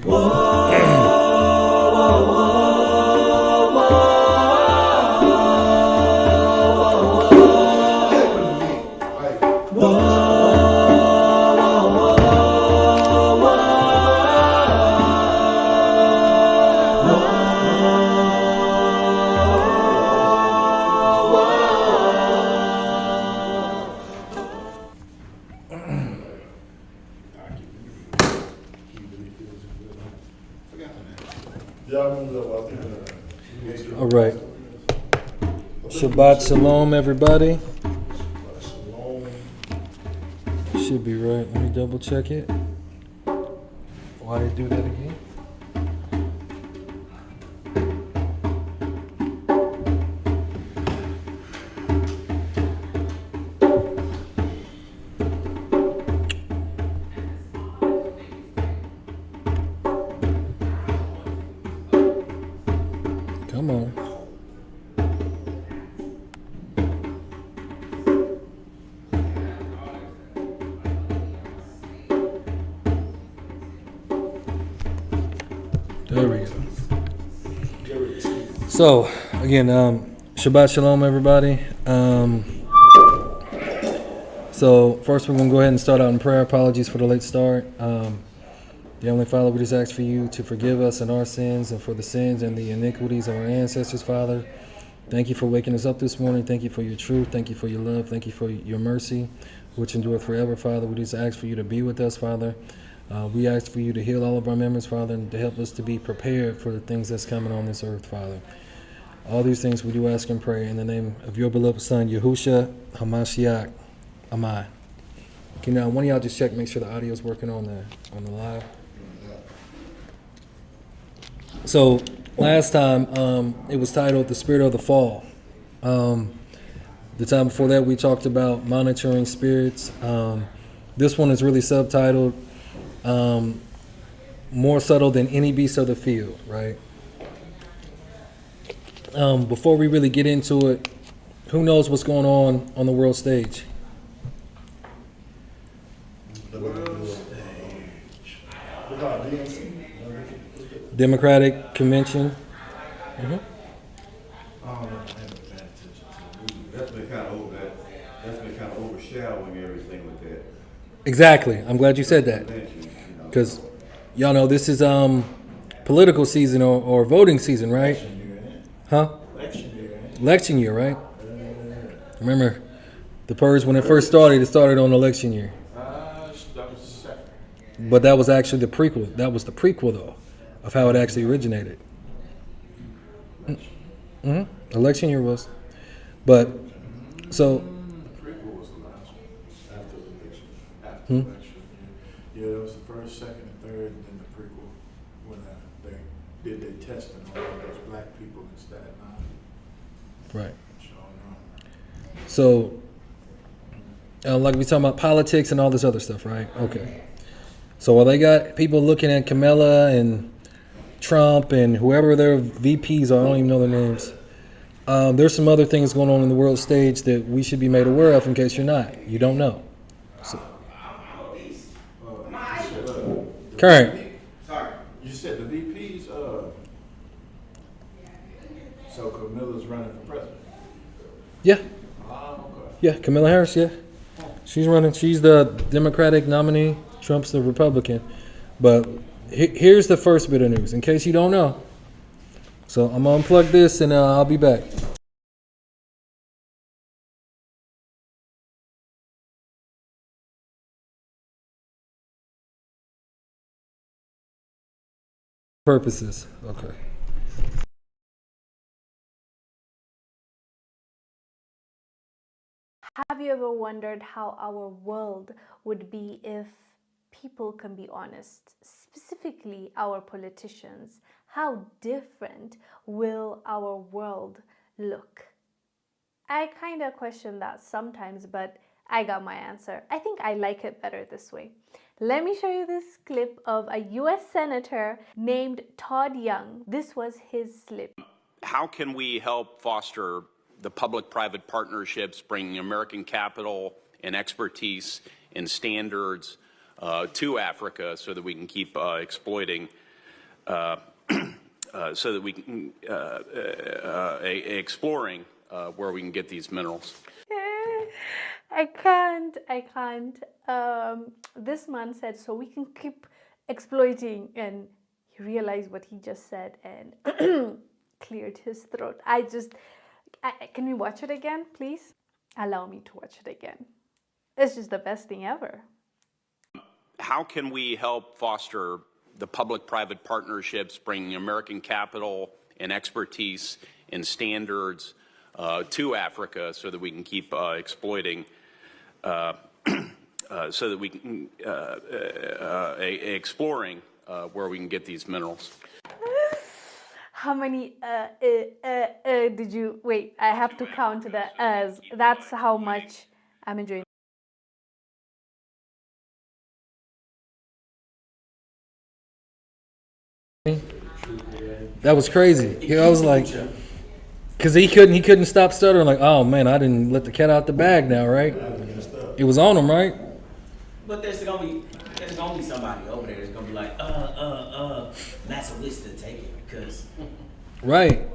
All right. Shabbat Shalom, everybody. Should be right. Let me double check it. Why did I do that again? Come on. There we go. So, again, Shabbat Shalom, everybody. So, first we're going to go ahead and start out in prayer. Apologies for the late start. Dear Heavenly Father, we just ask for you to forgive us and our sins and for the sins and the iniquities of our ancestors, Father. Thank you for waking us up this morning. Thank you for your truth. Thank you for your love. Thank you for your mercy, which endureth forever, Father. We just ask for you to be with us, Father. We ask for you to heal all of our members, Father, and to help us to be prepared for the things that's coming on this earth, Father. All these things we do ask and pray in the name of your beloved Son, Yahushua HaMashiach. Amen. Okay, now one of y'all just check, make sure the audio is working on the live. So last time it was titled "The Spirit of the Fall." The time before that we talked about monitoring spirits. This one is really subtitled "More Subtle Than Any Beast of the Field." Right. Before we really get into it, who knows what's going on the world stage? Democratic Convention. Mm-hmm. That's been kind of overshadowing everything with that. Exactly. I'm glad you said that. Because y'all know this is political season or voting season, right? Huh? Election year, right? Remember, the purge when it started on election year. But that was actually the prequel. That was the prequel, though, of how it actually originated. Mm-hmm. Election year was. But, so. The prequel was the last one after the election. After the election. Yeah, it was the first, second, and third, and then the prequel when they did their testing on all those black people in Staten Island. Right. So, like we talking about politics and all this other stuff, right? Okay. So while they got people looking at Kamala and Trump and whoever their VPs are, I don't even know their names. There's some other things going on in the world stage that we should be made aware of in case you're not. You don't know. So, current. Sorry. You said the VPs, so Camilla's running for president? Yeah. Okay. Yeah, Kamala Harris, yeah. She's running. She's the Democratic nominee. Trump's the Republican. But here's the first bit of news, in case you don't know. So I'm going to unplug this and I'll be back. Purposes. Okay. Have you ever wondered how our world would be if people can be honest, specifically our politicians? How different will our world look? I kind of question that sometimes, but I got my answer. I think I like it better this way. Let me show you this clip of a US Senator named Todd Young. This was his slip. How can we help foster the public-private partnerships, bringing American capital and expertise and standards to Africa so that we can keep exploiting so that we can exploring where we can get these minerals. I can't. This man said, so we can keep exploiting, and he realized what he just said and cleared his throat. Can we watch it again, please? Allow me to watch it again. It's just the best thing ever. How can we help foster the public-private partnerships, bringing American capital and expertise and standards to Africa so that we can keep exploiting, so that we can exploring where we can get these minerals? How many did you wait? I have to count the as. That's how much I'm enjoying. That was crazy. I was like, because he couldn't stop stuttering. Like, oh man, I didn't let the cat out the bag now, right? It was on him, right? But there's gonna be somebody over there that's gonna be like, that's a wish to take it because Right.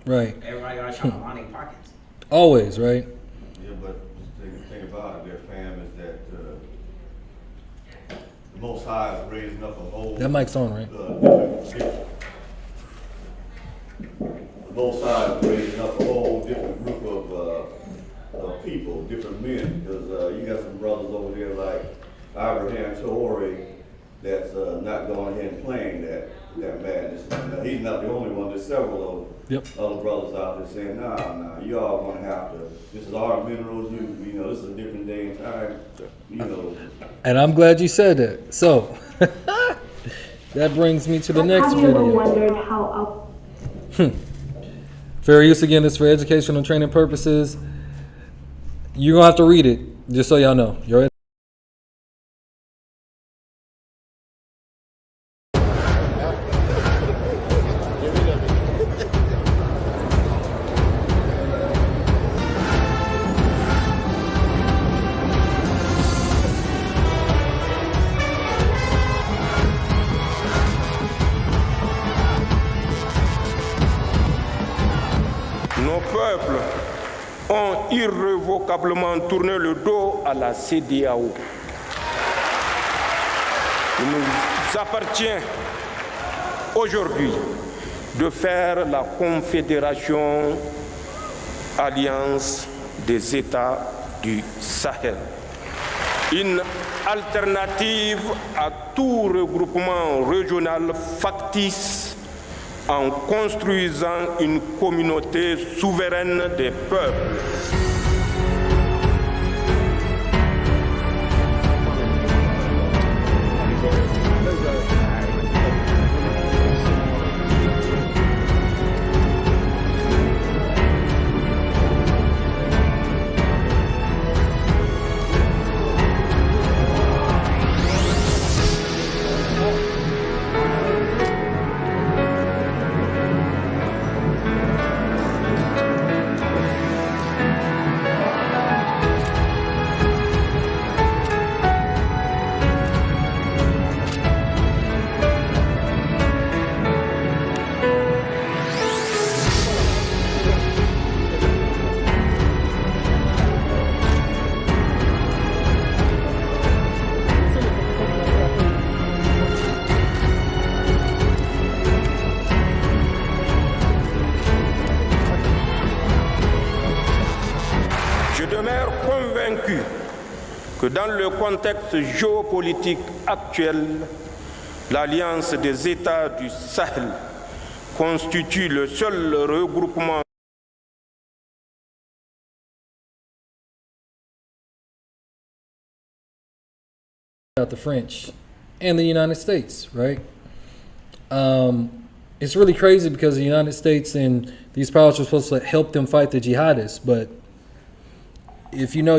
everybody already trying to line their pockets. Always, right? Yeah, but the thing about it, there, fam, is that the Most High is raising up a whole. That mic's on, right? The Most High is raising up a whole different group of people, different men, because you got some brothers over there like Abraham Traore that's not going ahead and playing that madness. Now, he's not the only one. There's several of other brothers out there saying, nah, you all gonna have to. This is our minerals. You know, this is a different day and time. You know. And I'm glad you said that. So that brings me to the next video. Have you ever wondered how Fair use again. This is for educational and training purposes. You're gonna have to read it, just so y'all know. You're Nos peuples ont irrévocablement tourné le dos à la CEDEAO. Il nous appartient aujourd'hui de faire la Confédération Alliance des États du Sahel. Une alternative à tout regroupement régional factice en construisant une communauté souveraine des peuples. Je demeure convaincu que dans le contexte géopolitique actuel, l'Alliance des États du Sahel constitue le seul regroupement about the French and the United States, right? It's really crazy because the United States and these powers are supposed to help them fight the jihadists, but if you know,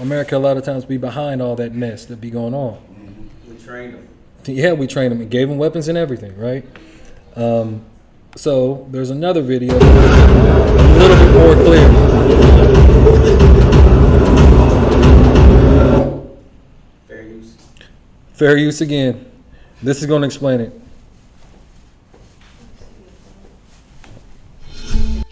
America a lot of times be behind all that mess that be going on. We trained them. Yeah, we trained them and gave them weapons and everything, right? So there's another video, a little bit more clear. Fair use. Fair use again. This is going to explain it.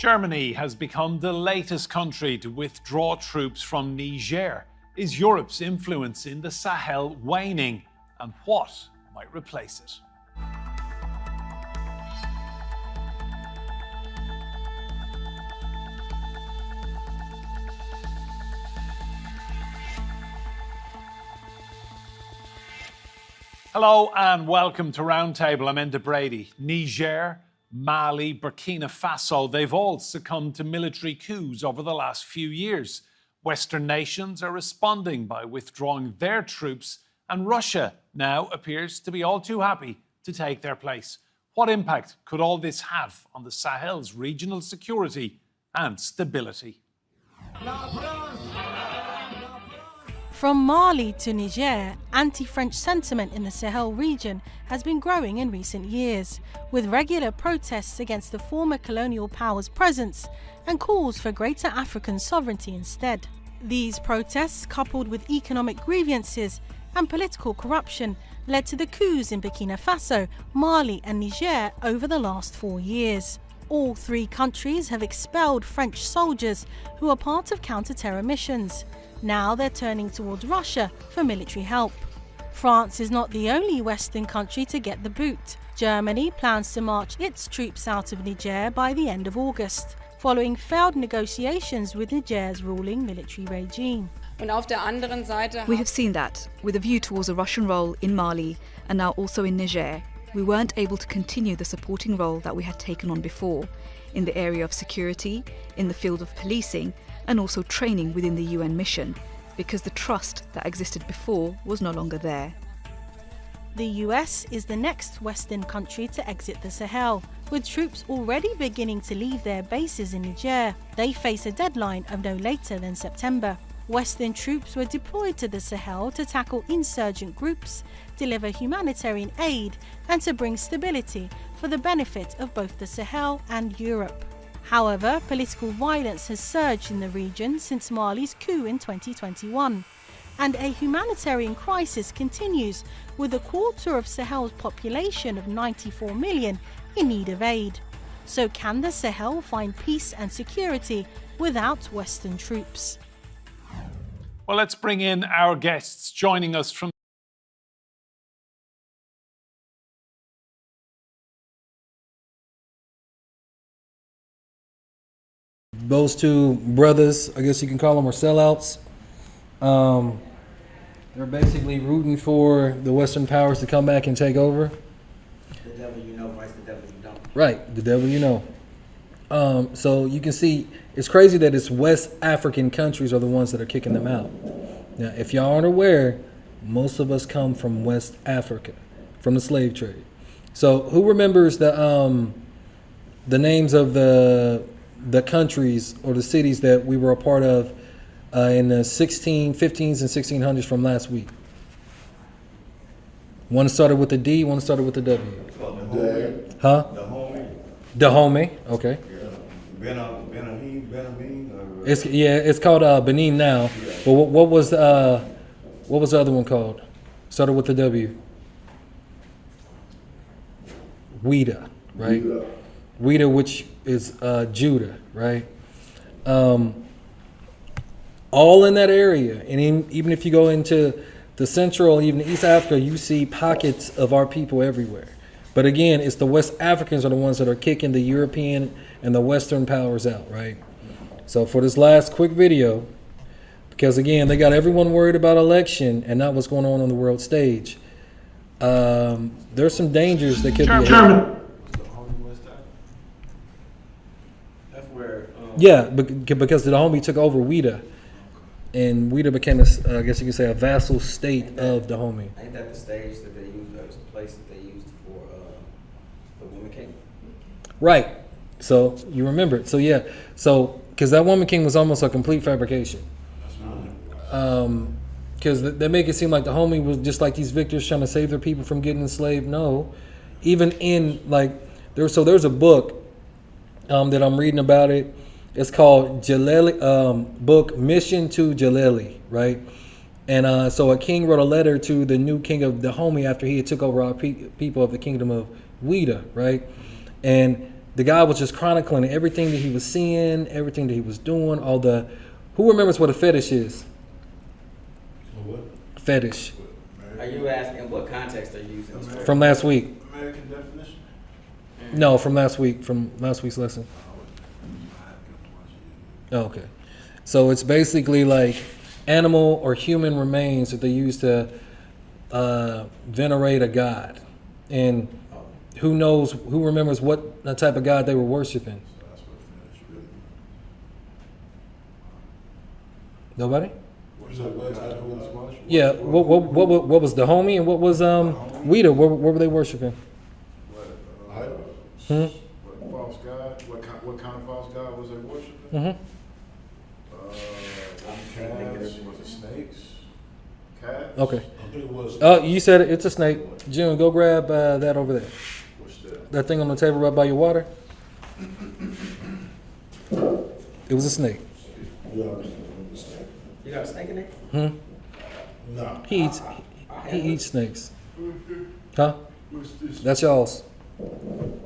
Germany has become the latest country to withdraw troops from Niger. Is Europe's influence in the Sahel waning, and what might replace it? Hello and welcome to Roundtable. I'm Enda Brady. Niger, Mali, Burkina Faso, they've all succumbed to military coups over the last few years. Western nations are responding by withdrawing their troops, and Russia now appears to be all too happy to take their place. What impact could all this have on the Sahel's regional security and stability? From Mali to Niger, anti-French sentiment in the Sahel region has been growing in recent years, with regular protests against the former colonial power's presence and calls for greater African sovereignty instead. These protests, coupled with economic grievances and political corruption, led to the coups in Burkina Faso, Mali and Niger over the last 4 years. All three countries have expelled French soldiers who are part of counter-terror missions. Now they're turning towards Russia for military help. France is not the only Western country to get the boot. Germany plans to march its troops out of Niger by the end of August, following failed negotiations with Niger's ruling military regime. We have seen that, with a view towards a Russian role in Mali and now also in Niger, we weren't able to continue the supporting role that we had taken on before, in the area of security, in the field of policing, and also training within the UN mission, because the trust that existed before was no longer there. The US is the next Western country to exit the Sahel, with troops already beginning to leave their bases in Niger. They face a deadline of no later than September. Western troops were deployed to the Sahel to tackle insurgent groups, deliver humanitarian aid, and to bring stability for the benefit of both the Sahel and Europe. However, political violence has surged in the region since Mali's coup in 2021, and a humanitarian crisis continues, with a quarter of Sahel's population of 94 million in need of aid. So can the Sahel find peace and security without Western troops? Well, let's bring in our guests joining us from Those two brothers, I guess you can call them, are sellouts. They're basically rooting for the Western powers to come back and take over. The devil you know fights the devil you don't. Right, the devil you know. So you can see, it's crazy that it's West African countries are the ones that are kicking them out. Now, if y'all aren't aware, most of us come from West Africa, from the slave trade. So who remembers the names of the countries or the cities that we were a part of in the 15s and 1600s from last week? One started with the D, one started with the W. Huh? Dahomey, okay. It's called Benin now. But what was the other one called? Started with the W. Ouida, right? Ouida, which is Judah, right? All in that area, and even if you go into the Central, even East Africa, you see pockets of our people everywhere. But again, it's the West Africans are the ones that are kicking the European and the Western powers out, right? So for this last quick video, because again, they got everyone worried about election and not what's going on the world stage. There's some dangers that could be ahead. Yeah, because the Dahomey took over Ouida, and Ouida became, I guess you could say, a vassal state of Dahomey. Ain't that the stage that they used, the place that they used for the Woman King? Right. So you remember it. So yeah. So because that Woman King was almost a complete fabrication. Because they make it seem like Dahomey was just like these victors trying to save their people from getting enslaved. No, even in like there's a book that I'm reading about it. It's called Jaleli, book Mission to Jaleli, right? And so a king wrote a letter to the new king of Dahomey after he had took over our people of the kingdom of Ouida, right? And the guy was just chronicling everything that he was seeing, everything that he was doing, all the. Who remembers what a fetish is? What? Fetish. Are you asking what context are you using this for? From last week. American definition? No, from last week, from last week's lesson. Oh, okay. So it's basically like animal or human remains that they use to venerate a god. And who knows, who remembers what type of god they were worshiping? So that's what fetish really means. Nobody? What's that? What type of worship? Yeah, what was the homie and what was Weeda? What were they worshiping? What, idols? Hmm? What false god? What kind of false god was they worshiping? Mm-hmm. Calves? Was it snakes? Calves? Okay. It was. Oh, you said it. It's a snake. June, go grab that over there. What's that? That thing on the table right by your water. It was a snake. You got a snake in there? Hmm? No. He eats snakes. Huh? That's y'all's.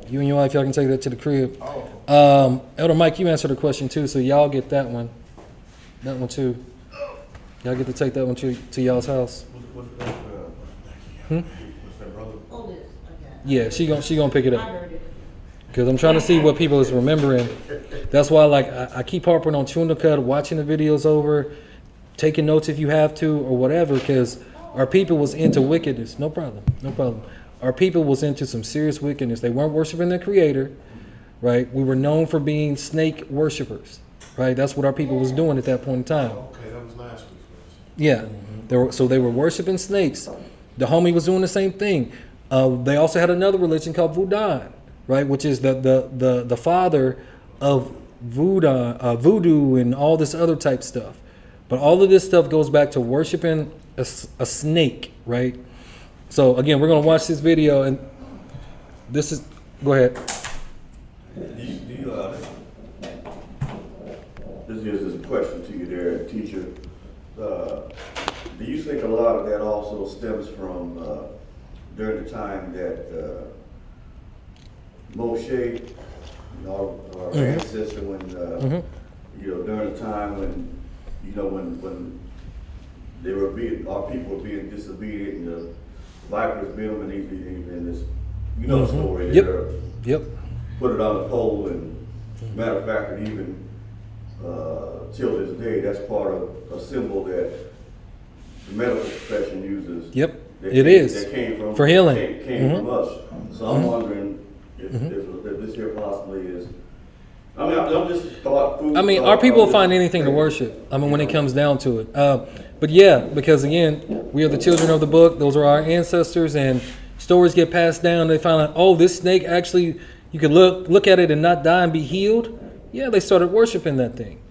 You and your wife, y'all can take that to the crib. Elder Mike, you answered the question too, so y'all get that one. That one too. Y'all get to take that one to y'all's house. Hmm? Yeah, she gonna pick it up. Because I'm trying to see what people is remembering. That's why, like, I keep harping on chewing the cud, watching the videos over, taking notes if you have to, or whatever. Because our people was into wickedness. No problem. No problem. Our people was into some serious wickedness. They weren't worshiping their Creator, right? We were known for being snake worshipers, right? That's what our people was doing at that point in time. Okay, that was last week's lesson. Yeah, they were worshiping snakes. The homie was doing the same thing. They also had another religion called Voodoo, right, which is the father of voodoo and all this other type stuff. But all of this stuff goes back to worshiping a snake, right? So again, we're gonna watch this video, and this is. Go ahead. This is a question to you there, teacher. Do you think a lot of that also stems from during the time that Moshe, our ancestor, when during the time when when they were our people were being disobedient, and the vipers bit them, and this the story there. Yep. Put it on the pole, and matter of fact, it even till this day, that's part of a symbol that the medical profession uses. Yep, it is. That came from for healing. Came from us. So I'm wondering if this here possibly is. I mean, I'm just thought. Our people will find anything to worship. I mean, when it comes down to it. But yeah, because again, we are the children of the book. Those are our ancestors, and stories get passed down. They find out, oh, this snake actually, you could look at it and not die and be healed. Yeah, they started worshiping that thing.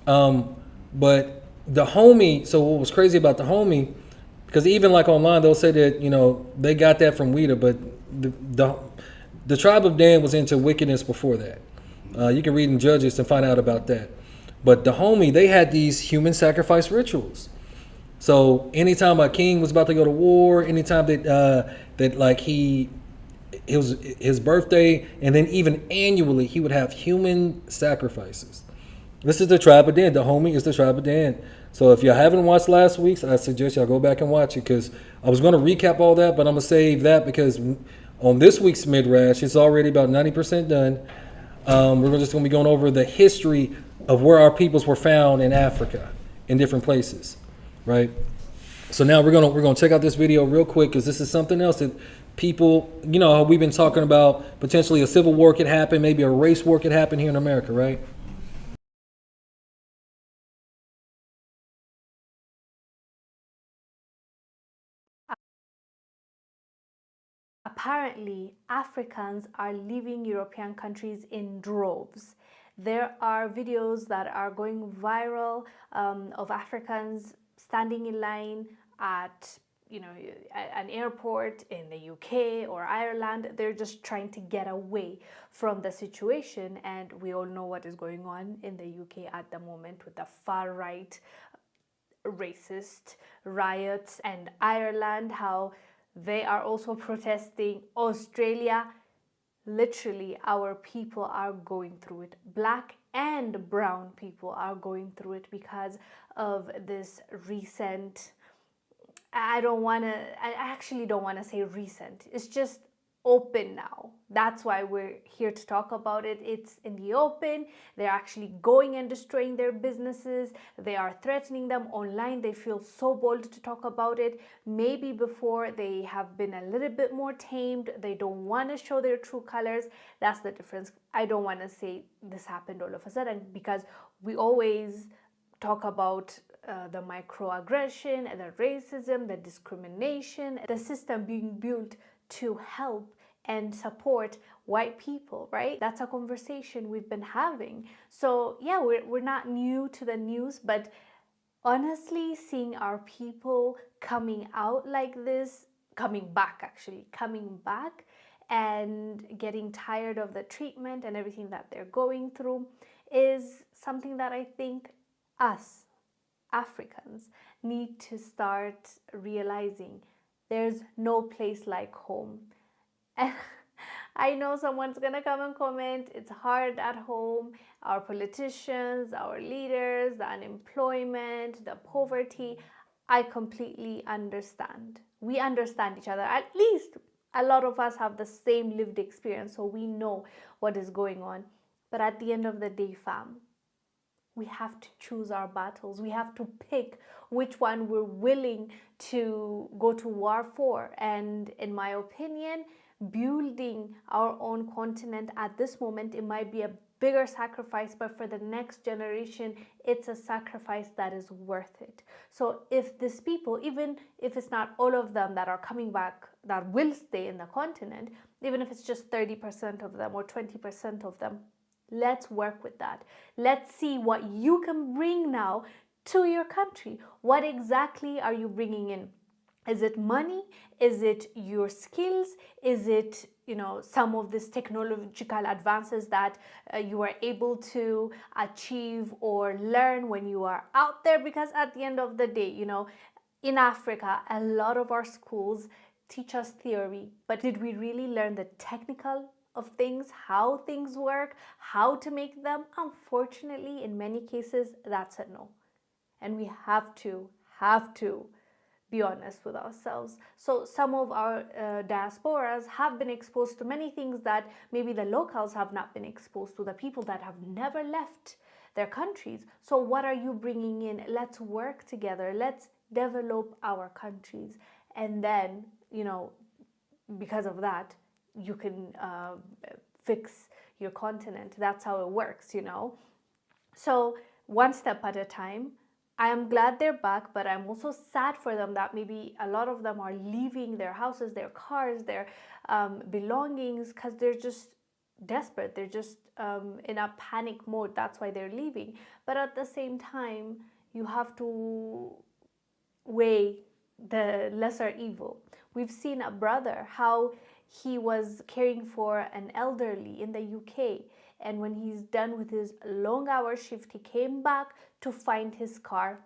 But the homie, so what was crazy about the homie, because even like online, they'll say that, they got that from Weeda, but the tribe of Dan was into wickedness before that. You can read in Judges to find out about that. But the homie, they had these human sacrifice rituals. So anytime a king was about to go to war, anytime that like it was his birthday, and then even annually, he would have human sacrifices. This is the tribe of Dan. The homie is the tribe of Dan. So if y'all haven't watched last week's, I suggest y'all go back and watch it, because I was going to recap all that, but I'm going to save that because on this week's Midrash, it's already about 90% done. We're just going to be going over the history of where our peoples were found in Africa, in different places, right? So now we're going to check out this video real quick, because this is something else that people, we've been talking about. Potentially a civil war could happen, maybe a race war could happen here in America, right? Apparently, Africans are leaving European countries in droves. There are videos that are going viral of Africans standing in line at an airport in the UK or Ireland. They're just trying to get away from the situation, and we all know what is going on in the UK at the moment with the far right racist riots, and Ireland, how they are also protesting. Australia, literally our people are going through it. Black and brown people are going through it because of this recent, I actually don't want to say recent. It's just open now. That's why we're here to talk about it. It's in the open. They're actually going and destroying their businesses. They are threatening them online. They feel so bold to talk about it. Maybe before they have been a little bit more tamed. They don't want to show their true colors. That's the difference. I don't want to say this happened all of a sudden, because we always talk about the microaggression and the racism, the discrimination, the system being built to help and support white people, right? That's a conversation we've been having. So yeah, we're not new to the news, but honestly, seeing our people coming out like this, coming back and getting tired of the treatment and everything that they're going through is something that I think us Africans need to start realizing. There's no place like home. And I know someone's gonna come and comment, it's hard at home, our politicians, our leaders, the unemployment, the poverty. I completely understand. We understand each other. At least a lot of us have the same lived experience, so we know what is going on. But at the end of the day, fam, we have to choose our battles. We have to pick which one we're willing to go to war for. And in my opinion, building our own continent at this moment, it might be a bigger sacrifice, but for the next generation, it's a sacrifice that is worth it. So if these people, even if it's not all of them that are coming back, that will stay in the continent, even if it's just 30% of them or 20% of them, let's work with that. Let's see what you can bring now to your country. What exactly are you bringing in? Is it money? Is it your skills? Is it, some of these technological advances that you are able to achieve or learn when you are out there? Because at the end of the day, in Africa, a lot of our schools teach us theory, but did we really learn the technical of things, how things work, how to make them? Unfortunately, in many cases, that's a no. And we have to be honest with ourselves. So some of our diasporas have been exposed to many things that maybe the locals have not been exposed to, the people that have never left their countries. So what are you bringing in? Let's work together. Let's develop our countries. And then, because of that, you can fix your continent. That's how it works, So one step at a time. I am glad they're back, but I'm also sad for them that maybe a lot of them are leaving their houses, their cars, their belongings, because they're just desperate. They're just in a panic mode. That's why they're leaving. But at the same time, you have to weigh the lesser evil. We've seen a brother, how he was caring for an elderly in the UK. And when he's done with his long hour shift, he came back to find his car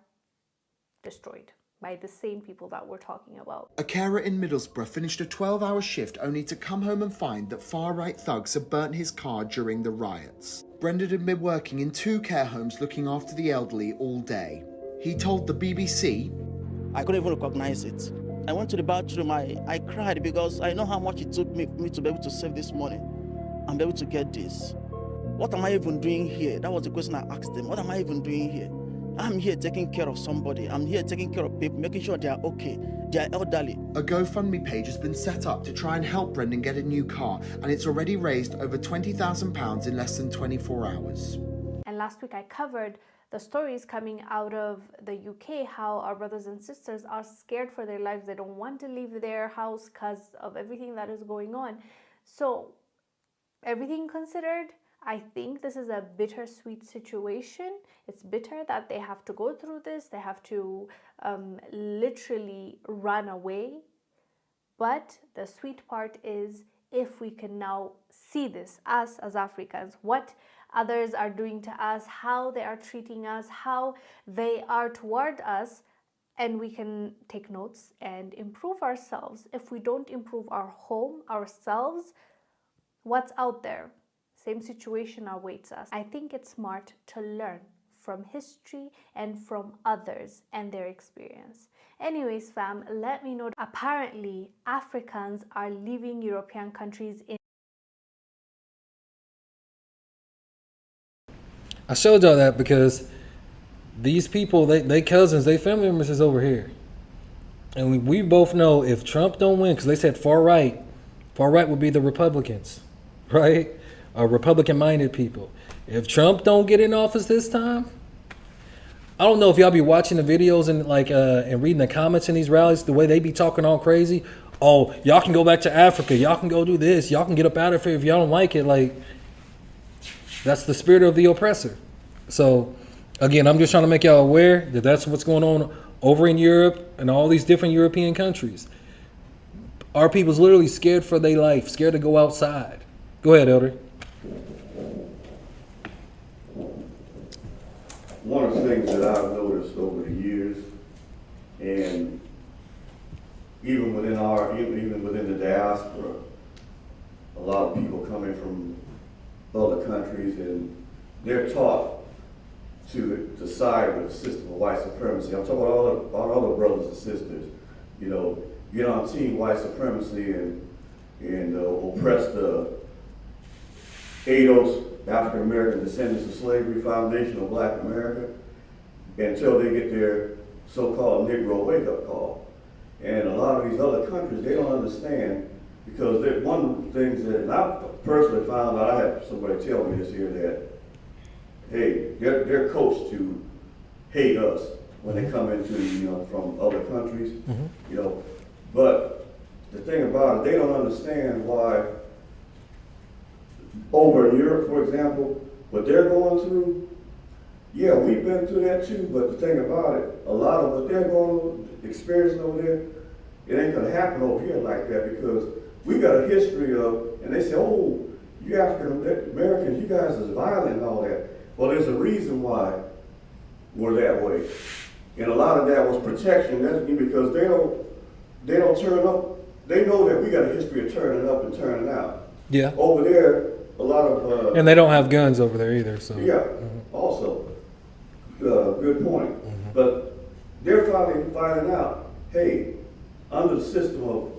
destroyed by the same people that we're talking about. A carer in Middlesbrough finished a 12-hour shift only to come home and find that far-right thugs had burnt his car during the riots. Brendan had been working in 2 care homes looking after the elderly all day. He told the BBC, I couldn't even recognize it. I went to the bathroom, I cried because I know how much it took me to be able to save this money and be able to get this. What am I even doing here? That was the question I asked them. What am I even doing here? I'm here taking care of somebody. I'm here taking care of people, making sure they are okay. They are elderly. A GoFundMe page has been set up to try and help Brendan get a new car, and it's already raised over £20,000 in less than 24 hours. And last week I covered the stories coming out of the UK, how our brothers and sisters are scared for their lives. They don't want to leave their house because of everything that is going on. So, everything considered, I think this is a bittersweet situation. It's bitter that they have to go through this. They have to literally run away. But the sweet part is, if we can now see this, us as Africans, what others are doing to us, how they are treating us, how they are toward us, and we can take notes and improve ourselves. If we don't improve our home, ourselves, what's out there, same situation awaits us. I think it's smart to learn from history and from others and their experience. Anyways, fam, let me know. Apparently, Africans are leaving European countries in. I showed y'all that because these people, they cousins, they family members is over here. And we both know if Trump don't win, because they said far right would be the Republicans, right? Republican-minded people. If Trump don't get in office this time, I don't know if y'all be watching the videos and and reading the comments in these rallies, the way they be talking all crazy. Oh, y'all can go back to Africa. Y'all can go do this. Y'all can get up out of here if y'all don't like it. Like, that's the spirit of the oppressor. So, again, I'm just trying to make y'all aware that that's what's going on over in Europe and all these different European countries. Our people's literally scared for their life, scared to go outside. Go ahead, Elder. One of the things that I've noticed over the years, and even within the diaspora, a lot of people coming from other countries, and they're taught to side with the system of white supremacy. I'm talking about all other brothers and sisters. You know, get on team white supremacy and oppress the ADOS, African American Descendants of Slavery Foundation of Black America, until they get their so-called Negro wake-up call. And a lot of these other countries, they don't understand, because one of the things that, and I personally found out, I had somebody tell me this here, that, hey, they're coached to hate us when they come into, from other countries, but the thing about it, they don't understand why over in Europe, for example, what they're going through, yeah, we've been through that too, but the thing about it, a lot of what they're experiencing over there, it ain't gonna happen over here like that, because we got a history of, and they say, oh, you African Americans, you guys is violent and all that. Well, there's a reason why we're that way. And a lot of that was protection. That's because they don't turn up. They know that we got a history of turning up and turning out. Yeah. Over there, a lot of and they don't have guns over there either. So yeah, also good point. But they're finally finding out, hey, under the system of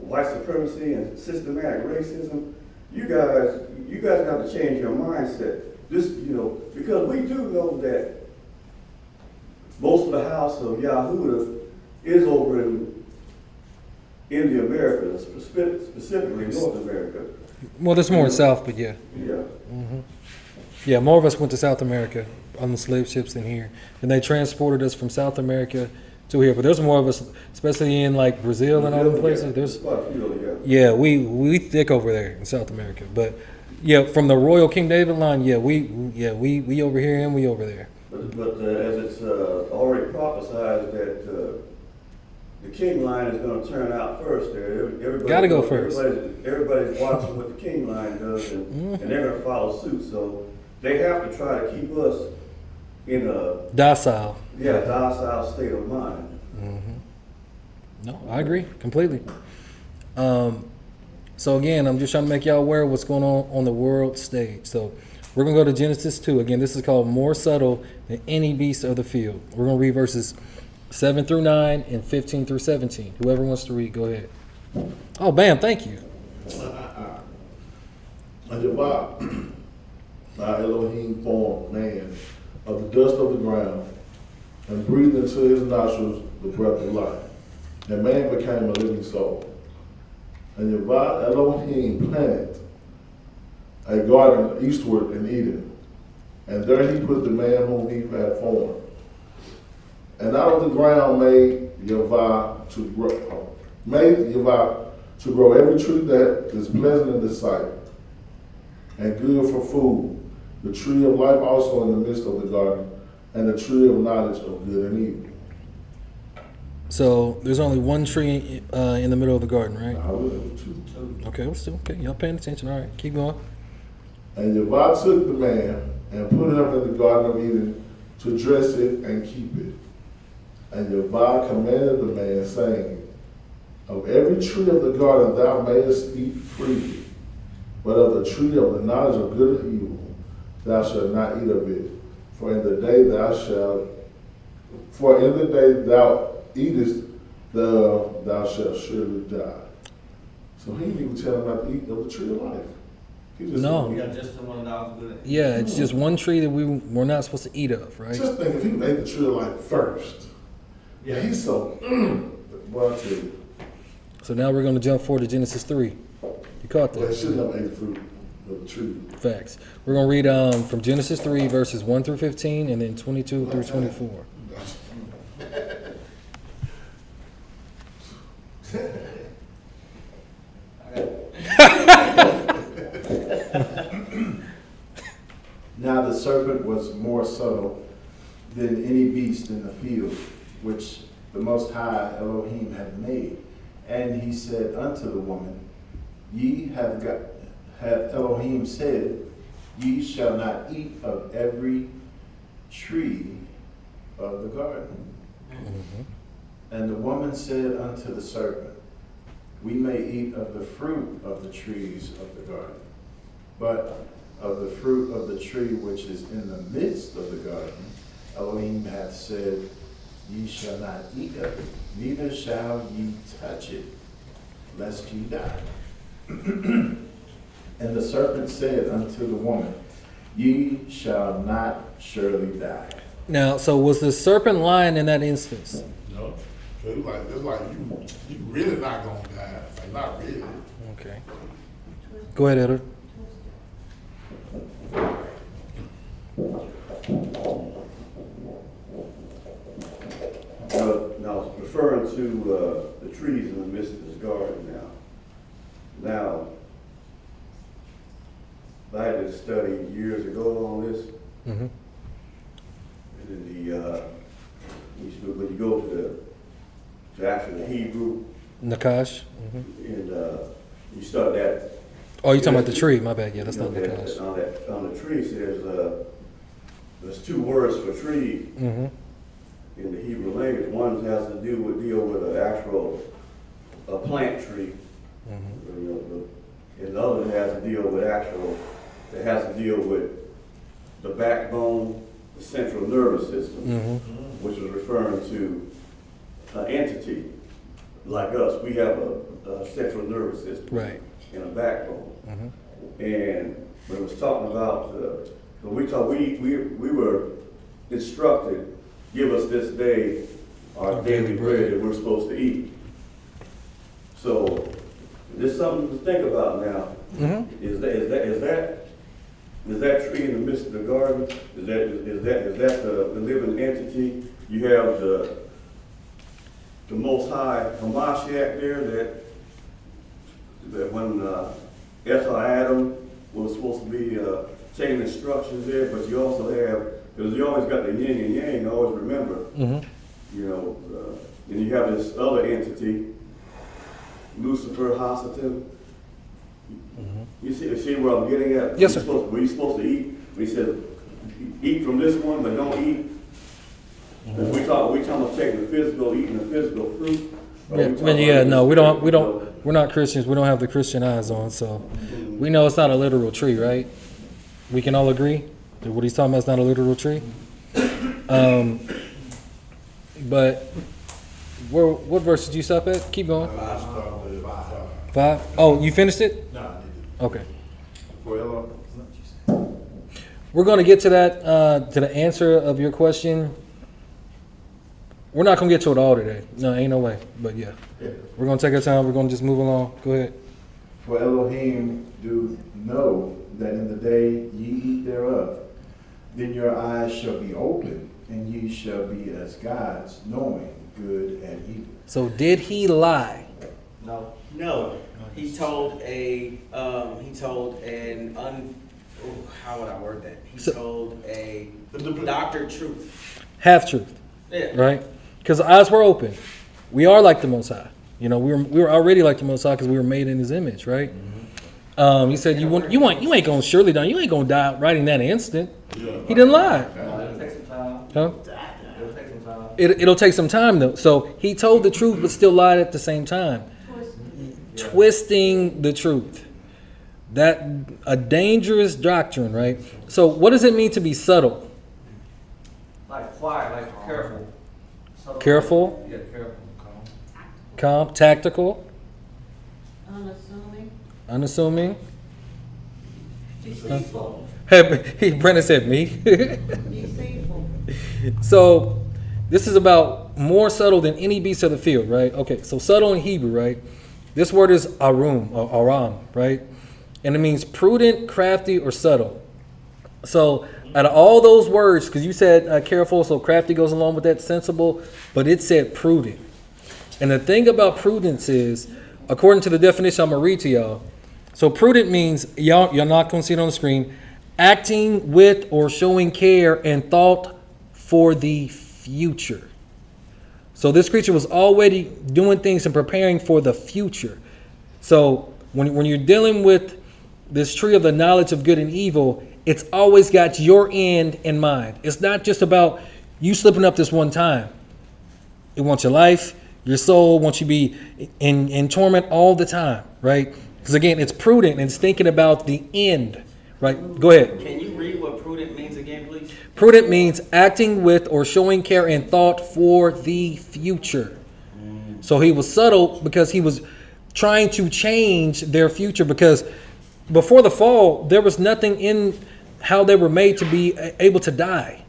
white supremacy and systematic racism, you guys have to change your mindset. This, because we do know that most of the house of YAH'S is over in the Americas, specifically North America. Well, there's more in South, but yeah. Yeah. Yeah, more of us went to South America on the slave ships than here. And they transported us from South America to here. But there's more of us, especially in like Brazil and all them places. There's we thick over there in South America. But yeah, from the Royal King David line, we over here and we over there. But as it's already prophesied that the king line is going to turn out first there. Got to go first. Everybody's watching what the king line does, and they're going to follow suit. So they have to try to keep us in a docile state of mind. No, I agree completely. So again, I'm just trying to make y'all aware of what's going on the world stage. So we're going to go to Genesis 2. Again, this is called More Subtle Than Any Beast of the Field. We're going to read verses 7 through 9 and 15 through 17. Whoever wants to read, go ahead. Oh, bam, thank you. And Yahweh, our Elohim, formed man of the dust of the ground and breathed into his nostrils the breath of life. And man became a living soul. And Yahweh Elohim planted a garden eastward in Eden. And there he put the man whom he had formed. And out of the ground made Yahweh to grow every tree that is pleasant in the sight and good for food, the tree of life also in the midst of the garden, and the tree of knowledge of good and evil. So there's only one tree in the middle of the garden, right? No, it was two. Okay, well, still okay. Y'all paying attention? All right, keep going. And Yahweh took the man and put him in the garden of Eden to dress it and keep it. And Yahweh commanded the man, saying, of every tree of the garden thou mayest eat freely, But of the tree of the knowledge of good and evil, thou shalt not eat of it. For in the day thou eatest thereof, thou shalt surely die. So he didn't even tell him not to eat of the tree of life. He just No. Yeah, just the one that I was good at. Yeah, it's just one tree that we're not supposed to eat of, right? Just think if he ate the tree of life first. Yeah, he's so. Well, I tell you. So now we're going to jump forward to Genesis 3. You caught that? Well, he shouldn't have ate the fruit of the tree. Facts. We're going to read from Genesis 3, verses 1 through 15, and then 22 through 24. Now the serpent was more subtle than any beast in the field, which the Most High Elohim had made. And he said unto the woman, Ye have Elohim said, Ye shall not eat of every tree of the garden. Mm-hmm. And the woman said unto the serpent, We may eat of the fruit of the trees of the garden, but of the fruit of the tree which is in the midst of the garden, Elohim hath said, Ye shall not eat of it, neither shall ye touch it, lest ye die. And the serpent said unto the woman, Ye shall not surely die. Now, so was the serpent lying in that instance? No. So it's like you really not gonna die. Like, not really. Okay. Go ahead, Edward. Now, referring to the trees in the midst of this garden now, I had to study years ago on this. Mm-hmm. And then when you go to actual Hebrew, Nakash. Mm-hmm. And you start that. Oh, you're talking about the tree. My bad. Yeah, that's not Nakash. On the tree, there's two words for tree. Mm-hmm. In the Hebrew language. One has to deal with an actual plant tree. Mm-hmm. And the other has to deal with the backbone, the central nervous system, mm-hmm. which is referring to an entity like us. We have a central nervous system, right, and a backbone. Mm-hmm. And when it was talking about, we were instructed, give us this day our daily bread that we're supposed to eat. So this is something to think about now. Mm-hmm. Is that tree in the midst of the garden? Is that the living entity? You have the Most High Hamashiach there that when Adam was supposed to be taking instructions there, but you also have, because you always got the yin and yang, always remember, mm-hmm. And you have this other entity, Lucifer, Hasatan. Mm-hmm. You see where I'm getting at? Yes, sir. Were you supposed to eat? We said, eat from this one, but don't eat. Mm-hmm. We talking about taking the physical, eating the physical fruit. We're not Christians. We don't have the Christian eyes on, so mm-hmm. we know it's not a literal tree, right? We can all agree that what he's talking about is not a literal tree. But what verse did you stop at? Keep going. 5. Oh, you finished it? No, I didn't. Okay. We're going to get to that, to the answer of your question. We're not going to get to it all today. No, ain't no way. But yeah, we're going to take our time. We're going to just move along. Go ahead. For Elohim do know that in the day ye eat thereof, then your eyes shall be opened, and ye shall be as gods, knowing good and evil. So did he lie? No. He told how would I word that? He told a doctored truth. Half truth. Yeah. Right? Because the eyes were open. We are like the Most High. We were already like the Most High because we were made in His image, right? Mm-hmm. He said, you ain't gonna surely die. You ain't gonna die right in that instant. Yeah. He didn't lie. It'll take some time. Huh? It'll take some time. It'll take some time though. So he told the truth, but still lied at the same time, twisting the truth. a dangerous doctrine, right? So what does it mean to be subtle? Like quiet, like careful. Subtle. Careful? Yeah, careful. Calm, tactical, Unassuming. Deceitful. Brennan said me. Deceitful. So this is about more subtle than any beast of the field, right? Okay, so subtle in Hebrew, right? This word is arum or aram, right? And it means prudent, crafty, or subtle. So out of all those words, because you said careful, so crafty goes along with that, sensible, but it said prudent. And the thing about prudence is, according to the definition I'm going to read to y'all, so prudent means, you're not going to see it on the screen, acting with or showing care and thought for the future. So this creature was already doing things and preparing for the future. So when you're dealing with this tree of the knowledge of good and evil, it's always got your end in mind. It's not just about you slipping up this one time. It wants your life, your soul, wants you to be in torment all the time, right? Because again, it's prudent and it's thinking about the end, right? Go ahead. Can you read what prudent means again, please? Prudent means acting with or showing care and thought for the future. So he was subtle because he was trying to change their future, because before the fall, there was nothing in how they were made to be able to die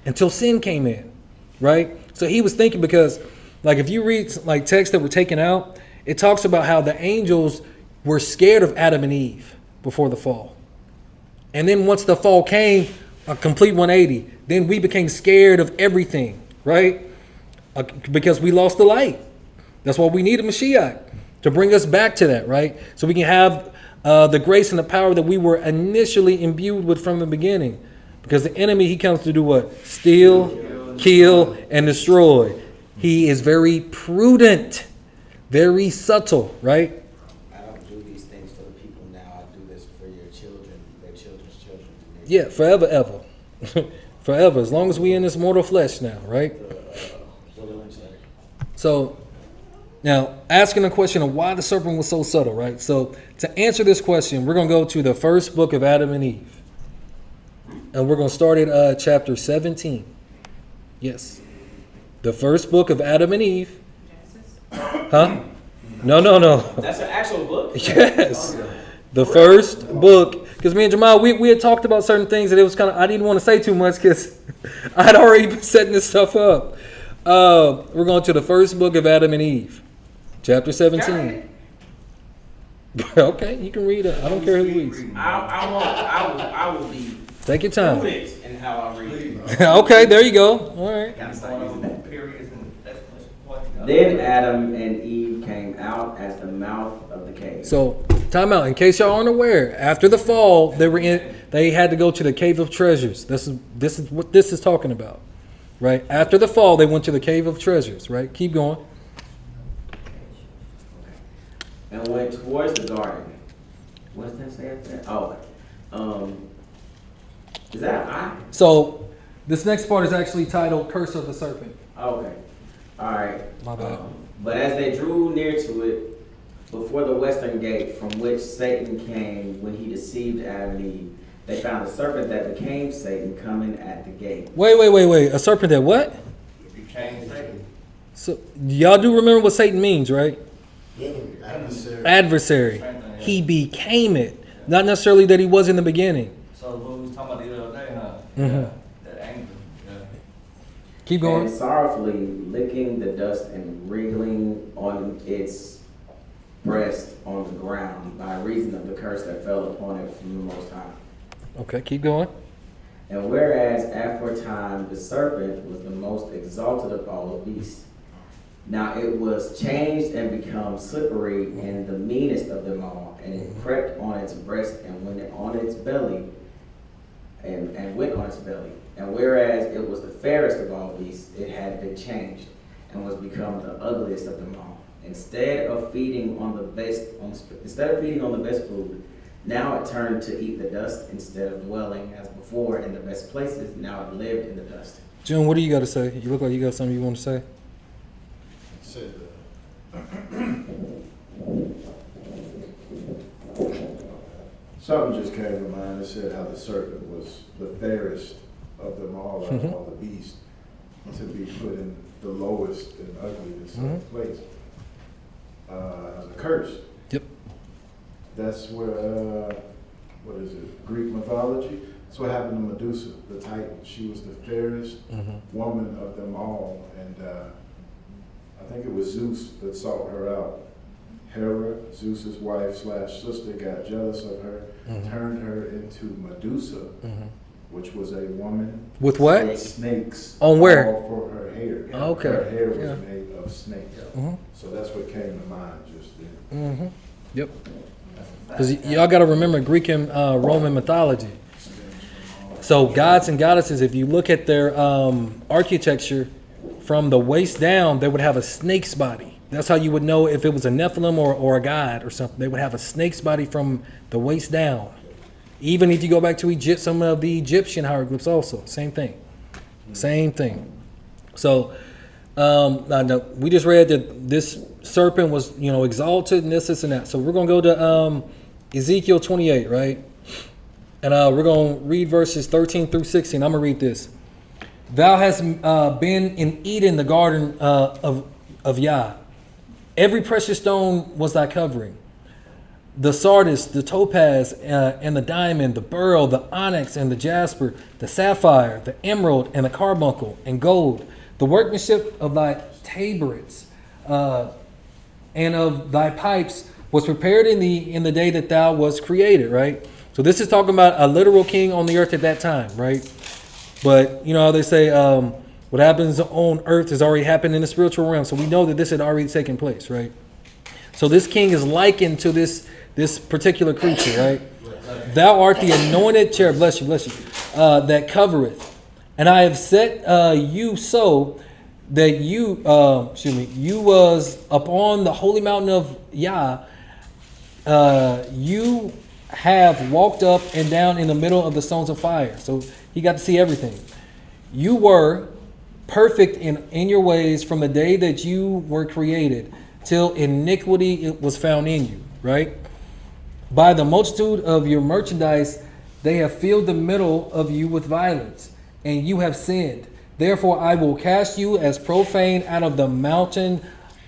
until sin came in, right? So he was thinking, because like if you read like texts that were taken out, it talks about how the angels were scared of Adam and Eve before the fall. And then once the fall came, a complete 180, then we became scared of everything, right? Because we lost the light. That's why we need a Mashiach to bring us back to that, right? So we can have the grace and the power that we were initially imbued with from the beginning. Because the enemy, he comes to do what? Steal, kill, and destroy. He is very prudent, very subtle, right? I don't do these things for the people now. I do this for your children, their children's children. Yeah, forever, ever. Forever, as long as we in this mortal flesh now, right? So, now, asking the question of why the serpent was so subtle, right? So, to answer this question, we're going to go to the first book of Adam and Eve. And we're going to start at chapter 17. Yes. The first book of Adam and Eve. Huh? No. That's an actual book? Yes. The first book. Because me and Jamal, we had talked about certain things that it was kind of, I didn't want to say too much because I'd already been setting this stuff up. We're going to the first book of Adam and Eve. Chapter 17. Okay, you can read it. I don't care who reads. I will be. Take your time. Prudent in how I read. Okay, there you go. All right. Then Adam and Eve came out as the mouth of the cave. So, time out. In case y'all aren't aware, after the fall, they had to go to the cave of treasures. This is what this is talking about, right? After the fall, they went to the cave of treasures, right? Keep going. And went towards the garden. What does that say after that? Oh, is that an eye? So, this next part is actually titled "Curse of the Serpent." Okay. All right. My bad. But as they drew near to it, before the western gate from which Satan came when he deceived Adam and Eve, they found a serpent that became Satan coming at the gate. Wait. A serpent that what? Became Satan. So, y'all do remember what Satan means, right? Adversary. He became it. Not necessarily that he was in the beginning. So what we was talking about the other day, huh? Mm-hmm. Yeah, that anger. Yeah. Keep going. And sorrowfully licking the dust and wriggling on its breast on the ground by reason of the curse that fell upon it from the Most High. Okay, keep going. And whereas aforetime the serpent was the most exalted of all beasts, now it was changed and become slippery and the meanest of them all, and it crept on its breast and went on its belly, and went on its belly. And whereas it was the fairest of all beasts, it had been changed and was become the ugliest of them all. Instead of feeding on the best food, now it turned to eat the dust instead of dwelling as before in the best places. Now it lived in the dust. June, what do you got to say? You look like you got something you want to say. Said, Something just came to mind. It said how the serpent was the fairest of them all, out of all the beasts, to be put in the lowest and ugliest place as a curse. Yep. That's where, what is it, Greek mythology? That's what happened to Medusa, the Titan. She was the fairest woman of them all, and I think it was Zeus that sought her out. Hera, Zeus's wife / sister, got jealous of her, turned her into Medusa, which was a woman with what? With snakes. On where? All for her hair. Okay. Her hair was made of snakes. So that's what came to mind just then. Yep. Because y'all got to remember Greek and Roman mythology. So gods and goddesses, if you look at their architecture, from the waist down, they would have a snake's body. That's how you would know if it was a Nephilim or a god or something. They would have a snake's body from the waist down. Even if you go back to Egypt, some of the Egyptian hieroglyphs also, same thing. Same thing. So we just read that this serpent was, exalted and this and that. So we're going to go to Ezekiel 28, right? And we're going to read verses 13 through 16. I'm going to read this. Thou hast been in Eden, the garden of Yah. Every precious stone was thy covering. The sardis, the topaz, and the diamond, the beryl, the onyx, and the jasper, the sapphire, the emerald, and the carbuncle, and gold. The workmanship of thy tabrets and of thy pipes was prepared in the day that thou was created, right? So this is talking about a literal king on the earth at that time, right? But you know how they say what happens on earth has already happened in the spiritual realm. So we know that this had already taken place, right? So this king is likened to this particular creature, right? Thou art the anointed cherub, bless you, that covereth. And I have set you so that you was upon the holy mountain of Yah. You have walked up and down in the middle of the stones of fire. So he got to see everything. You were perfect in your ways from the day that you were created till iniquity was found in you, right? By the multitude of your merchandise, they have filled the middle of you with violence, and you have sinned. Therefore, I will cast you as profane out of the mountain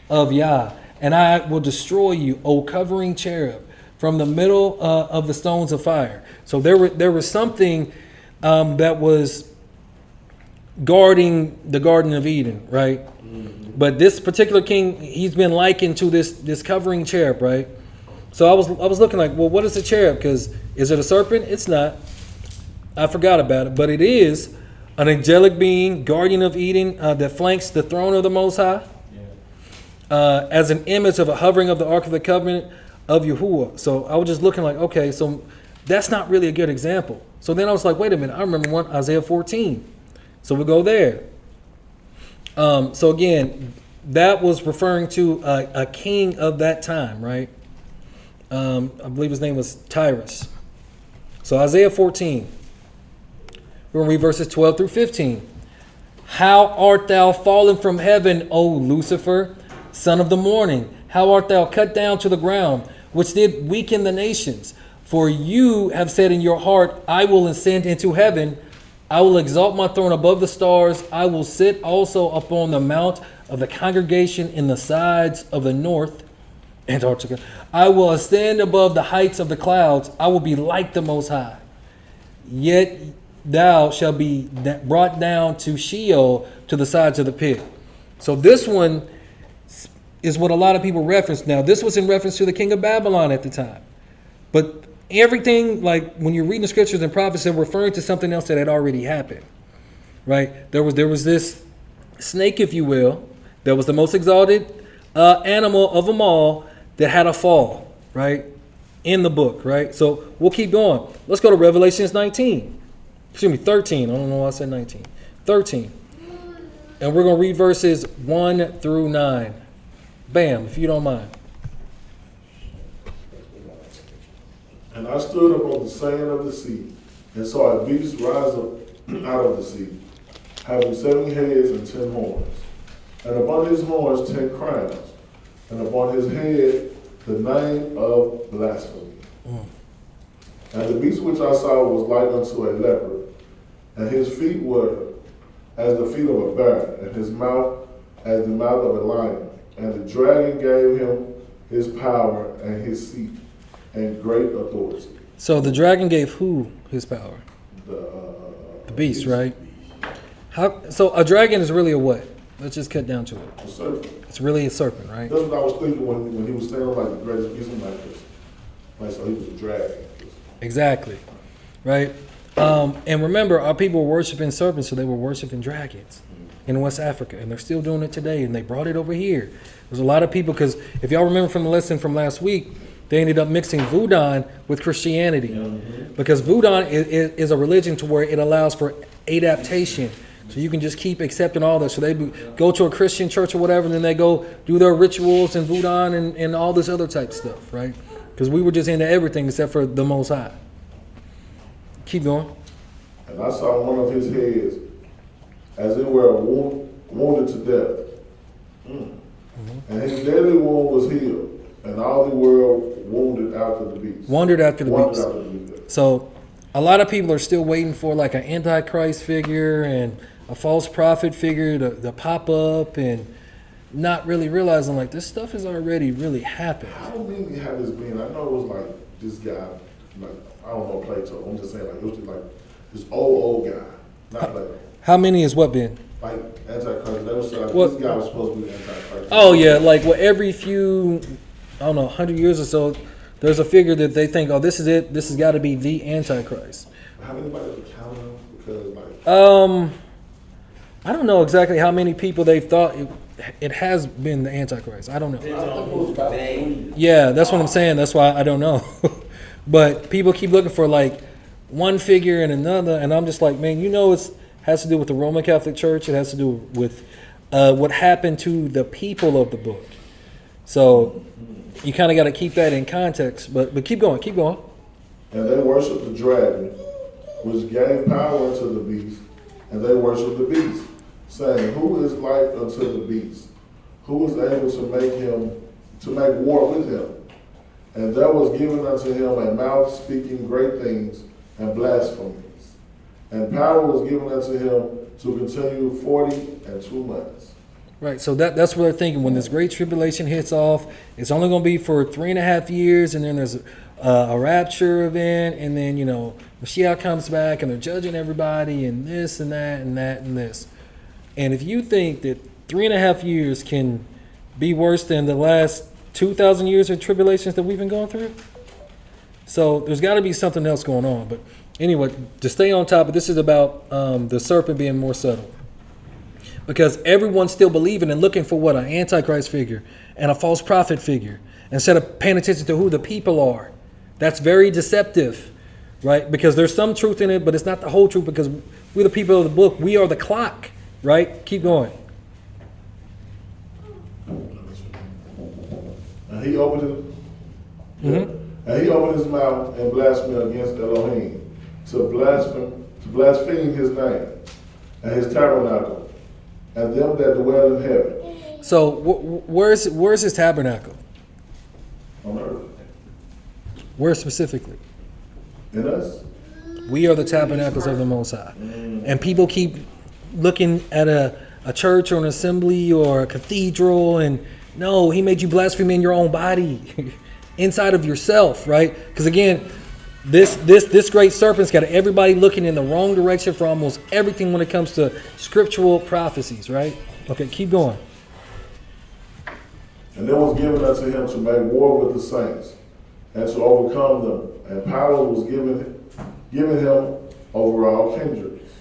of Yah, and I will destroy you, O covering cherub, from the middle of the stones of fire. So there was something that was guarding the Garden of Eden, right? But this particular king, he's been likened to this covering cherub, right? So I was looking like, well, what is a cherub? Because is it a serpent? It's not. I forgot about it, but it is an angelic being, guardian of Eden, that flanks the throne of the Most High, as an image of a hovering of the Ark of the Covenant of Yahuwah. So I was just looking like, okay, so that's not really a good example. So then I was like, wait a minute, I remember one, Isaiah 14. So we'll go there. So again, that was referring to a king of that time, right? I believe his name was Tyrus. So Isaiah 14. We're going to read verses 12 through 15. How art thou fallen from heaven, O Lucifer, son of the morning? How art thou cut down to the ground, which did weaken the nations? For you have said in your heart, I will ascend into heaven. I will exalt my throne above the stars. I will sit also upon the mount of the congregation in the sides of the north, Antarctica. I will ascend above the heights of the clouds. I will be like the Most High. Yet thou shalt be brought down to Sheol, to the sides of the pit. So this one is what a lot of people reference. Now, this was in reference to the king of Babylon at the time. But everything, like when you're reading the scriptures and prophets, they're referring to something else that had already happened, right? There was this snake, if you will, that was the most exalted animal of them all that had a fall, right? In the book, right? So we'll keep going. Let's go to Revelations 13. I don't know why I said 19. 13. And we're going to read verses 1 through 9. Bam, if you don't mind. And I stood up on the sand of the sea, and saw a beast rise up out of the sea, having 7 heads and 10 horns, and upon his horns 10 crowns, and upon his head the name of blasphemy. And the beast which I saw was like unto a leopard, and his feet were as the feet of a bear, and his mouth as the mouth of a lion. And the dragon gave him his power and his seat and great authority. So the dragon gave who his power? The beast, right? So a dragon is really a what? Let's just cut down to it. A serpent. It's really a serpent, right? That's what I was thinking when he was saying like the greatest beast, like this. Like, so he was a dragon. Exactly, right? And remember, our people were worshiping serpents, so they were worshiping dragons in West Africa, and they're still doing it today, and they brought it over here. There's a lot of people, because if y'all remember from the lesson from last week, they ended up mixing voodoo with Christianity, because voodoo is a religion to where it allows for adaptation. So you can just keep accepting all this. So they go to a Christian church or whatever, and then they go do their rituals and voodoo and all this other type stuff, right? Because we were just into everything except for the Most High. Keep going. And I saw one of his heads as it were wounded to death. And his deadly wound was healed, and all the world wandered after the beast. Wandered after the beast. So a lot of people are still waiting for like an Antichrist figure and a false prophet figure to pop up, and not really realizing like this stuff has already really happened. How many have this been? I know it was like this guy, like, I don't know Plato. I'm just saying like it was just like this old guy, not Plato. How many has what been? Like Antichrist. They was saying like, this guy was supposed to be Antichrist. Oh yeah, like every few, I don't know, 100 years or so, there's a figure that they think, oh, this is it. This has got to be the Antichrist. How many people count him? Because like I don't know exactly how many people they've thought it has been the Antichrist. I don't know. Yeah, that's what I'm saying. That's why I don't know. But people keep looking for like one figure and another, and I'm just like, man, it has to do with the Roman Catholic Church. It has to do with what happened to the people of the book. So you kind of got to keep that in context. But keep going. And they worshiped the dragon, which gave power unto the beast, and they worshiped the beast, saying, who is like unto the beast? Who is able to make war with him? And there was given unto him a mouth speaking great things and blasphemies. And power was given unto him to continue 42 months. Right, so that's what they're thinking. When this great tribulation hits off, it's only going to be for 3.5 years, and then there's a rapture event, and then, Mashiach comes back, and they're judging everybody, and this and that and that and this. And if you think that 3.5 years can be worse than the last 2,000 years of tribulations that we've been going through, so there's got to be something else going on. But anyway, to stay on top, this is about the serpent being more subtle. Because everyone's still believing and looking for what? An Antichrist figure and a false prophet figure, instead of paying attention to who the people are. That's very deceptive, right? Because there's some truth in it, but it's not the whole truth, because we're the people of the book. We are the clock, right? Keep going. And he opened his mouth and blasphemed against Elohim, to blaspheme his name and his tabernacle, and them that dwell in heaven. So where's his tabernacle? On earth. Where specifically? In us. We are the tabernacles of the Most High. And people keep looking at a church or an assembly or a cathedral, and no, he made you blaspheme in your own body, inside of yourself, right? Because again, this great serpent's got everybody looking in the wrong direction for almost everything when it comes to scriptural prophecies, right? Okay, keep going. And it was given unto him to make war with the saints and to overcome them. And power was given him over all kindreds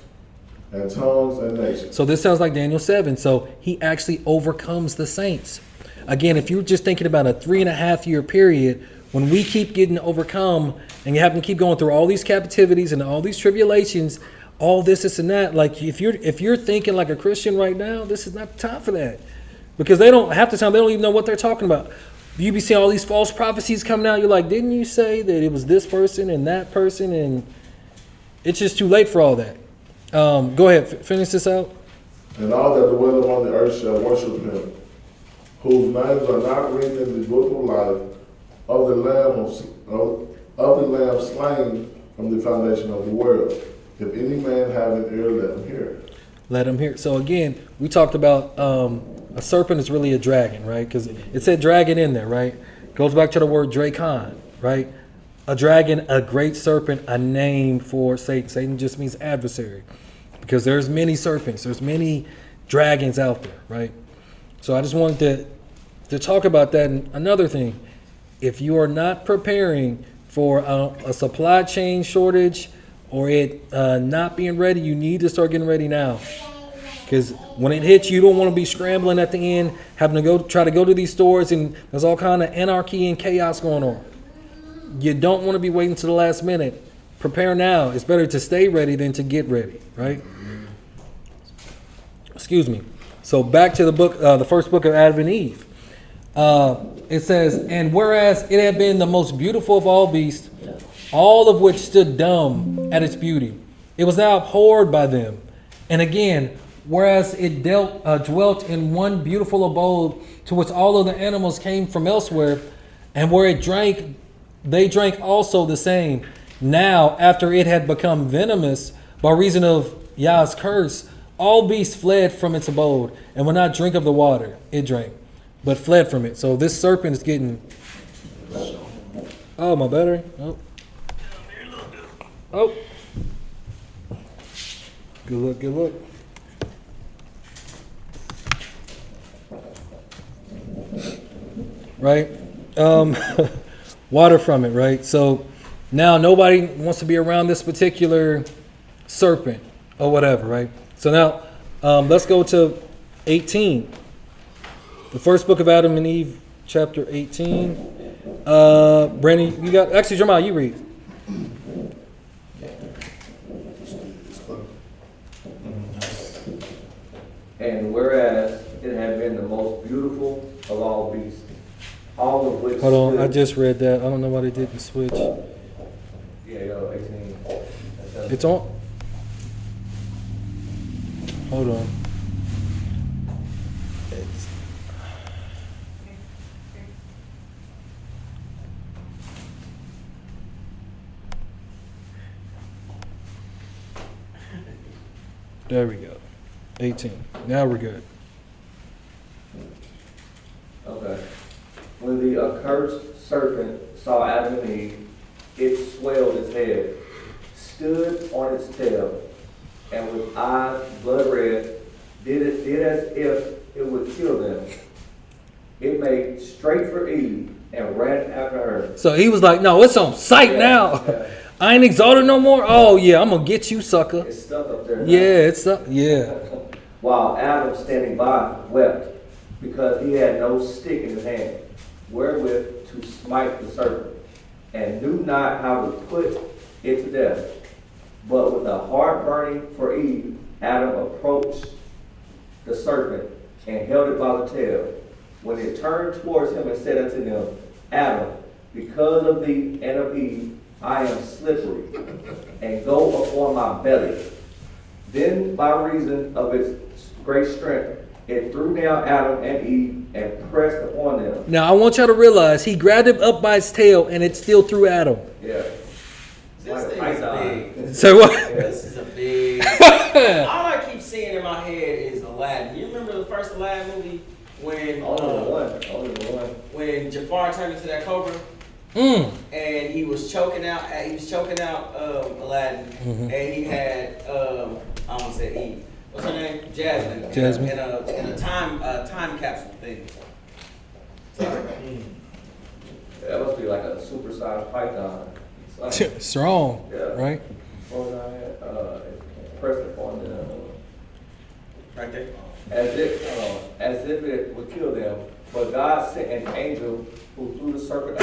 and tongues and nations. So this sounds like Daniel 7. So he actually overcomes the saints. Again, if you're just thinking about a 3.5 year period, when we keep getting overcome and you have to keep going through all these captivities and all these tribulations, all this and that, like if you're thinking like a Christian right now, this is not the time for that. Because half the time they don't even know what they're talking about. You be seeing all these false prophecies coming out. You're like, didn't you say that it was this person and that person? And it's just too late for all that. Go ahead, finish this out. And all that dwell upon the earth shall worship him, whose names are not written in the book of life of the of the Lamb slain from the foundation of the world. If any man have an ear, let him hear. Let him hear. So again, we talked about a serpent is really a dragon, right? Because it said dragon in there, right? Goes back to the word drakon, right? A dragon, a great serpent, a name for Satan. Satan just means adversary, because there's many serpents, there's many dragons out there, right? So I just wanted to talk about that. And another thing, if you are not preparing for a supply chain shortage or it not being ready, you need to start getting ready now. Because when it hits you, don't want to be scrambling at the end, having to try to go to these stores, and there's all kind of anarchy and chaos going on. You don't want to be waiting to the last minute. Prepare now. It's better to stay ready than to get ready, right? Excuse me. So back to the book, the first book of Adam and Eve. It says, and whereas it had been the most beautiful of all beasts, all of which stood dumb at its beauty, it was now abhorred by them. And again, whereas it dwelt in one beautiful abode, to which all of the animals came from elsewhere, and where it drank, they drank also the same. Now, after it had become venomous by reason of YAH'S curse, all beasts fled from its abode, and would not drink of the water it drank, but fled from it. So this serpent is getting... Oh, my battery. Oh. Good look, good look. Right? Water from it, right? So now nobody wants to be around this particular serpent or whatever, right? So now let's go to 18. The first book of Adam and Eve, chapter 18. Brandon, you got, actually, Jamal, you read. And whereas it had been the most beautiful of all beasts, all of which... Hold on, I just read that. I don't know why they didn't switch. Yeah, yo, 18. It's on. Hold on. There we go. 18. Now we're good. Okay. When the accursed serpent saw Adam and Eve, it swelled its head, stood on its tail, and with eyes blood red, did as if it would kill them. It made straight for Eve and ran after her. So he was like, no, it's on sight now. Yeah. I ain't exalted no more. Oh, yeah, I'm going to get you, sucker. It's stuck up there now. Yeah, it's up. Yeah. While Adam, standing by, wept, because he had no stick in his hand, wherewith to smite the serpent, and knew not how to put it to death. But with a heart burning for Eve, Adam approached the serpent and held it by the tail. When it turned towards him and said unto him, Adam, because of thee and of Eve, I am slippery, and go upon my belly. Then by reason of its great strength, it threw down Adam and Eve and pressed upon them. Now, I want y'all to realize he grabbed him up by his tail and it still threw Adam. Yeah. This thing is big. So what? Yeah, this is a big... All I keep seeing in my head is Aladdin. You remember the first Aladdin movie when... Only one. When Jafar turned into that cobra? And he was choking out Aladdin. And he had, I almost said Eve. What's her name? Jasmine. Jasmine. In a time capsule thing. Sorry. That must be like a supersized python. Strong, Yeah. right? Pressed upon them. Right there. As if it would kill them. But God sent an angel who threw the serpent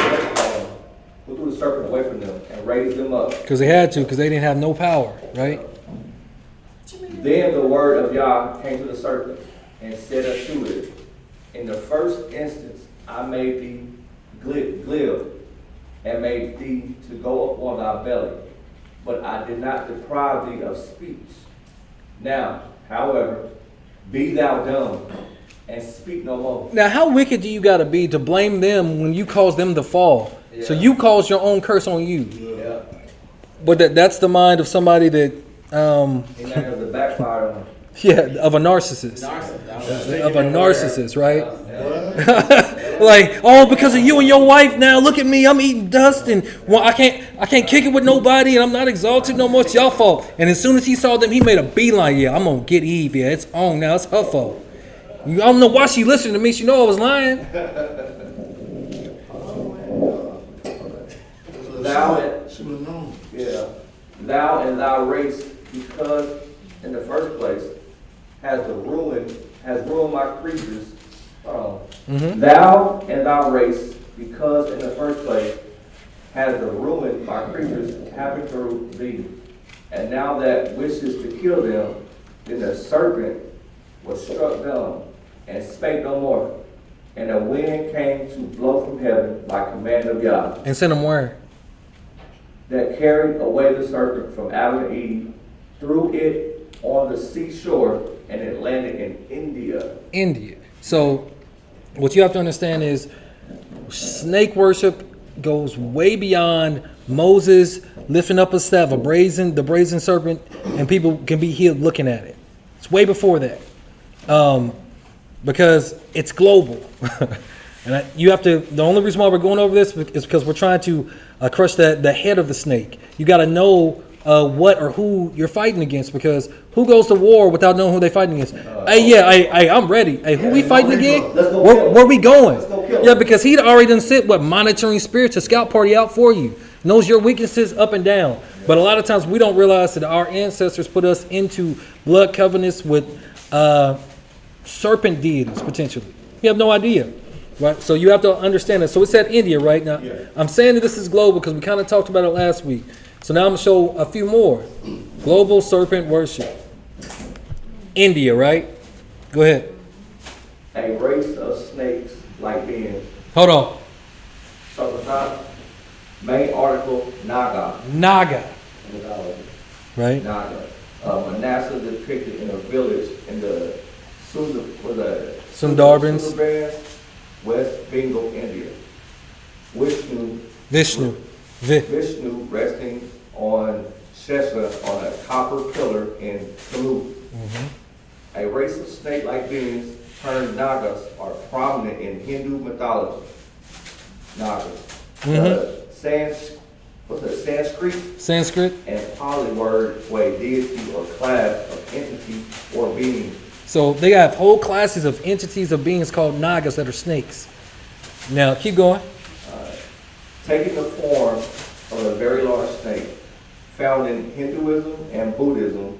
away from them and raised them up. Because they had to, because they didn't have no power, right? Then the word of Yah came to the serpent and said unto it, in the first instance I made thee glib and made thee to go upon thy belly, but I did not deprive thee of speech. Now, however, be thou dumb and speak no more. Now, how wicked do you got to be to blame them when you cause them to fall? So you cause your own curse on you. Yeah. But that's the mind of somebody that, He might have the backfire on him. yeah, of a narcissist. Of a narcissist, right? Like, oh, because of you and your wife now, look at me, I'm eating dust, and well, I can't kick it with nobody, and I'm not exalted no more, it's your fault. And as soon as he saw them, he made a beeline, yeah, I'm gonna get Eve, yeah, it's on now, it's her fault. I don't know why she listened to me, she know I was lying. Thou and thy race, because in the first place has ruined my creatures. Thou and thy race, because in the first place has the ruined my creatures happened through thee. And now that wishes to kill them, then the serpent was struck dumb and spake no more. And a wind came to blow from heaven by command of Yah. And send them where? That carried away the serpent from Adam and Eve, threw it on the seashore, and it landed in India. India. So what you have to understand is snake worship goes way beyond Moses lifting up a staff, the brazen serpent, and people can be healed looking at it. It's way before that. Because it's global. And you have to, the only reason why we're going over this is because we're trying to crush the head of the snake. You got to know what or who you're fighting against, because who goes to war without knowing who they're fighting against? I'm ready. Hey, who we fighting against? Where we going? Yeah, because he'd already done sit monitoring spirits, a scout party out for you. Knows your weaknesses up and down. But a lot of times we don't realize that our ancestors put us into blood covenants with serpent deities, potentially. You have no idea. Right, so you have to understand that. So it's at India right now. Yeah. I'm saying that this is global because we kind of talked about it last week. So now I'm going to show a few more. Global serpent worship. India, right? Go ahead. A race of snakes like beings. Hold on. Subtil. Main article, Naga. Naga. Right. Naga. Manasseh depicted in a village in the Sundarbans. West Bengal, India. Vishnu resting on Shesha on a copper pillar in Kalu. A race of snake-like beings turned Nagas are prominent in Hindu mythology. Nagas. Sanskrit and Pali word for a deity or class of entity or being. So they have whole classes of entities of beings called Nagas that are snakes. Now, keep going. Taking the form of a very large snake, found in Hinduism and Buddhism,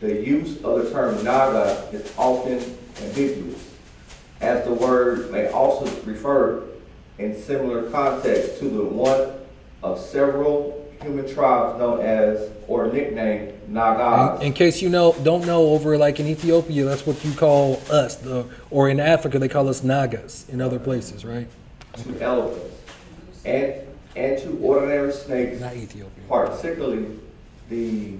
the use of the term Naga is often ambiguous, as the word may also refer in similar context to the one of several human tribes known as or nicknamed Nagas. In case you don't know, over like in Ethiopia, that's what you call us, or in Africa they call us Nagas in other places, right? To elephants and to ordinary snakes, not Ethiopia, particularly the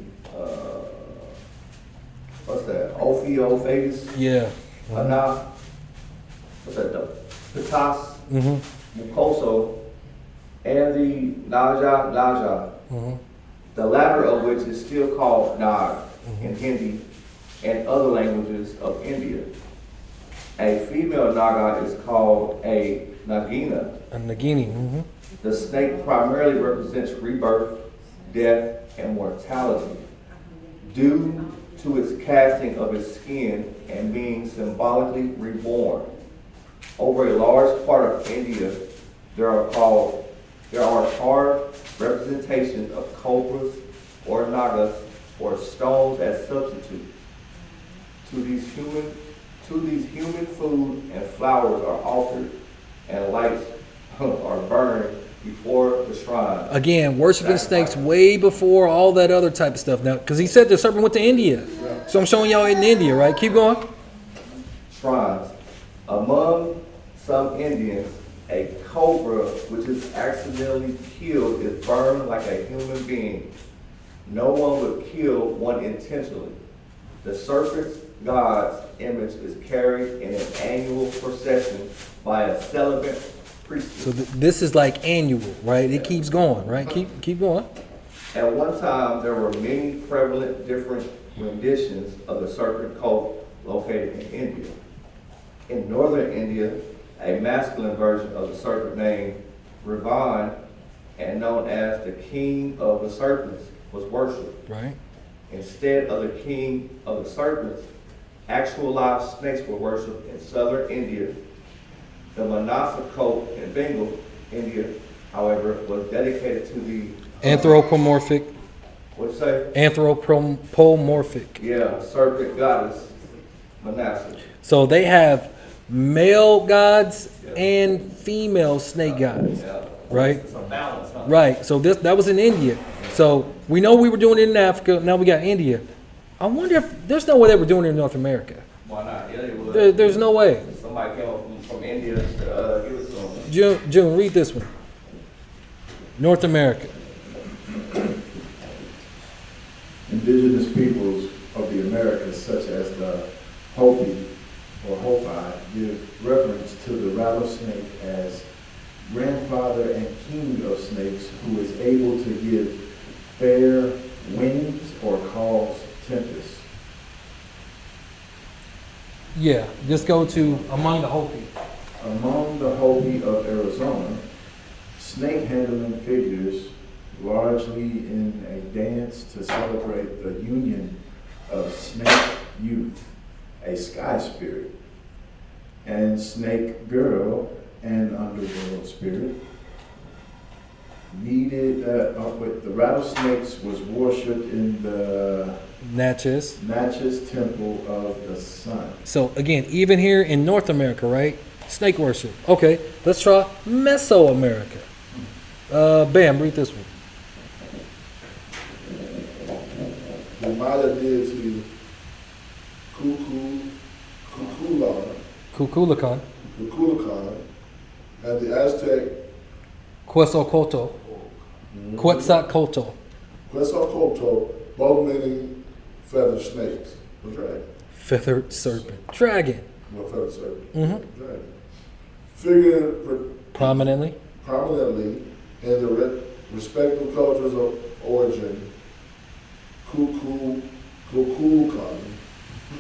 what's that? Ophiophagus. Yeah. What's that? The Pitas, Mucoso, and the Naja. The latter of which is still called Nag in Hindi and other languages of India. A female Naga is called a Nagina. A Nagini. The snake primarily represents rebirth, death, and mortality, due to its casting of its skin and being symbolically reborn. Over a large part of India, there are carved representations of cobras or nagas or stones as substitute. To these human food and flowers are offered and lights are burned before the shrine. Again, worshiping snakes way before all that other type of stuff. Now, because he said the serpent went to India. So I'm showing y'all in India, right? Keep going. Shrines. Among some Indians, a cobra which is accidentally killed is burned like a human being. No one would kill one intentionally. The serpent's god's image is carried in an annual procession by a celibate priesthood. So this is like annual, right? It keeps going, right? Keep going. At one time, there were many prevalent different renditions of the serpent cult located in India. In northern India, a masculine version of the serpent named Ravan and known as the king of the serpents was worshipped. Right. Instead of the king of the serpents, actual live snakes were worshipped in southern India. The Manasa cult in Bengal, India, however, was dedicated to the Anthropomorphic. What'd you say? Anthropomorphic. Yeah, serpent goddess Manasa. So they have male gods and female snake gods, right? It's a balance, huh? Right. So that was in India. So we know we were doing it in Africa. Now we got India. I wonder if there's no way they were doing it in North America. Why not? Yeah, they would. There's no way. Somebody came up from India to give it to them. June, read this one. North America. Indigenous peoples of the Americas, such as the Hopi or Hopi, give reference to the rattlesnake as grandfather and king of snakes, who is able to give fair winds or cause tempests. Yeah, just go to among the Hopi. Among the Hopi of Arizona, snake handling figures largely in a dance to celebrate the union of snake youth, a sky spirit, and snake girl, an underworld spirit. The rattlesnakes was worshipped in the Natchez Temple of the Sun. So again, even here in North America, right? Snake worship. Okay, let's try Mesoamerica. Bam, read this one. The Maya deity Kukulkan. And the Aztec Quetzalcoatl. Quetzalcoatl. Both meaning feathered snakes or dragon. Feathered serpent. Dragon. Well, feathered serpent. Mm-hmm. Dragon. Figure Prominently in the respective cultures of origin, Kukulkan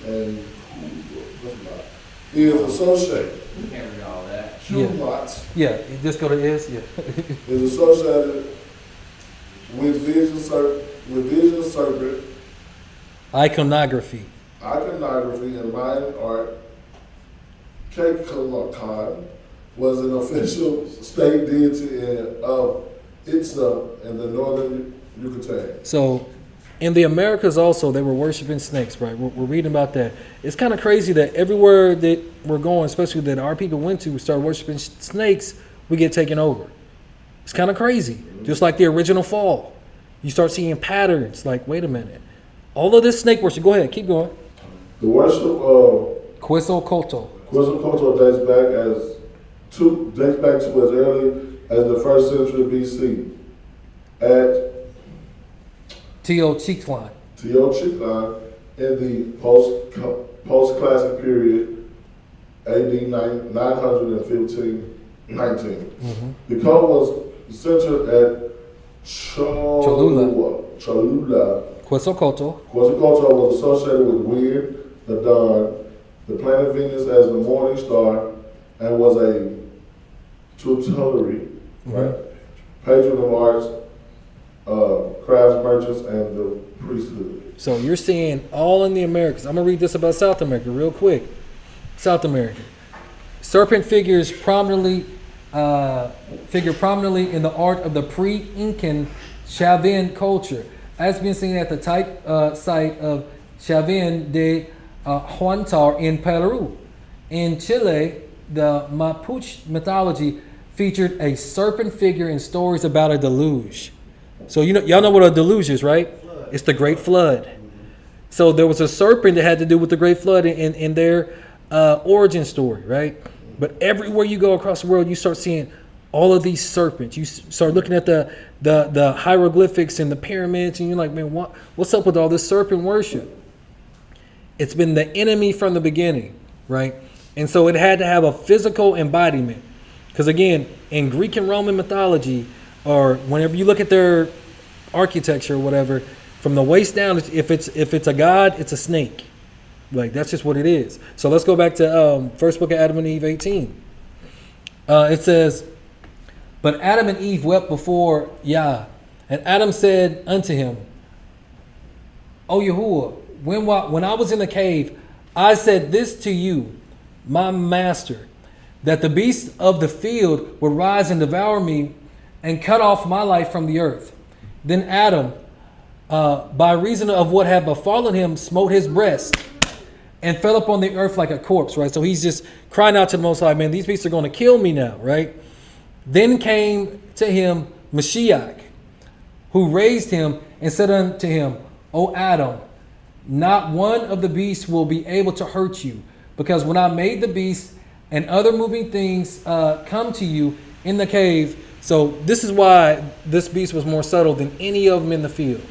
and is associated. You can't read all that. Kumat Yeah, you just go to is. Yeah. is associated with vision serpent, Iconography. and Mayan art. Kekalakan was an official state deity of Itza in the northern Yucatan. So, in the Americas also, they were worshiping snakes, right? We're reading about that. It's kind of crazy that everywhere that we're going, especially that our people went to, start worshiping snakes, we get taken over. It's kind of crazy. Just like the original fall. You start seeing patterns, like, wait a minute. All of this snake worship, go ahead, keep going. The worship of Quetzalcoatl dates back to as early as the 1st century BC at Teotihuacan in the post-classic period, AD 915-19. Mm-hmm. The cult was centered at Cholula. Quetzalcoatl was associated with wind, the dawn, the planet Venus as the morning star, and was a tutelary, right? Patron of arts, crafts merchants, and the priesthood. So you're seeing all in the Americas. I'm going to read this about South America real quick. South America. Serpent figure prominently in the art of the pre-Incan Chavín culture, as been seen at the site of Chavín de Huántar in Peru. In Chile, the Mapuche mythology featured a serpent figure in stories about a deluge. So y'all know what a deluge is, right? It's the Great Flood. So there was a serpent that had to do with the Great Flood in their origin story, right? But everywhere you go across the world, you start seeing all of these serpents. You start looking at the hieroglyphics and the pyramids, and you're like, man, what's up with all this serpent worship? It's been the enemy from the beginning, right? And so it had to have a physical embodiment. Because again, in Greek and Roman mythology, or whenever you look at their architecture or whatever, from the waist down, if it's a god, it's a snake. Like, that's just what it is. So let's go back to first book of Adam and Eve 18. It says, but Adam and Eve wept before Yah, and Adam said unto him, O Yahuwah, when I was in the cave, I said this to you, my master, that the beasts of the field would rise and devour me and cut off my life from the earth. Then Adam, by reason of what had befallen him, smote his breast and fell upon the earth like a corpse, right? So he's just crying out to the Most High, man, these beasts are going to kill me now, right? Then came to him Mashiach, who raised him and said unto him, O Adam, not one of the beasts will be able to hurt you, because when I made the beasts and other moving things come to you in the cave. So this is why this beast was more subtle than any of them in the field.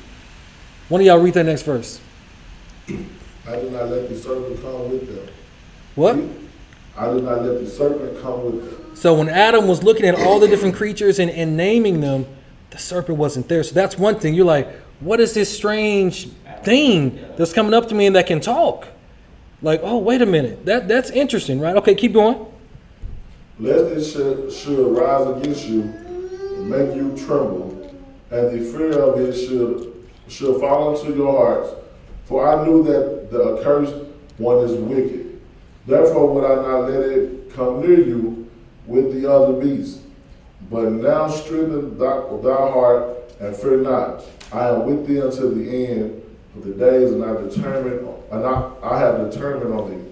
One of y'all read that next verse. I did not let the serpent come with them. What? I did not let the serpent come with them. So when Adam was looking at all the different creatures and naming them, the serpent wasn't there. So that's one thing. You're like, what is this strange thing that's coming up to me and that can talk? Like, oh, wait a minute. That's interesting, right? Okay, keep going. Lest it should rise against you, and make you tremble, and the fear of it should fall into your hearts. For I knew that the accursed one is wicked. Therefore would I not let it come near you with the other beasts. But now strengthen thy heart and fear not. I am with thee until the end of the days, and I have determined on thee.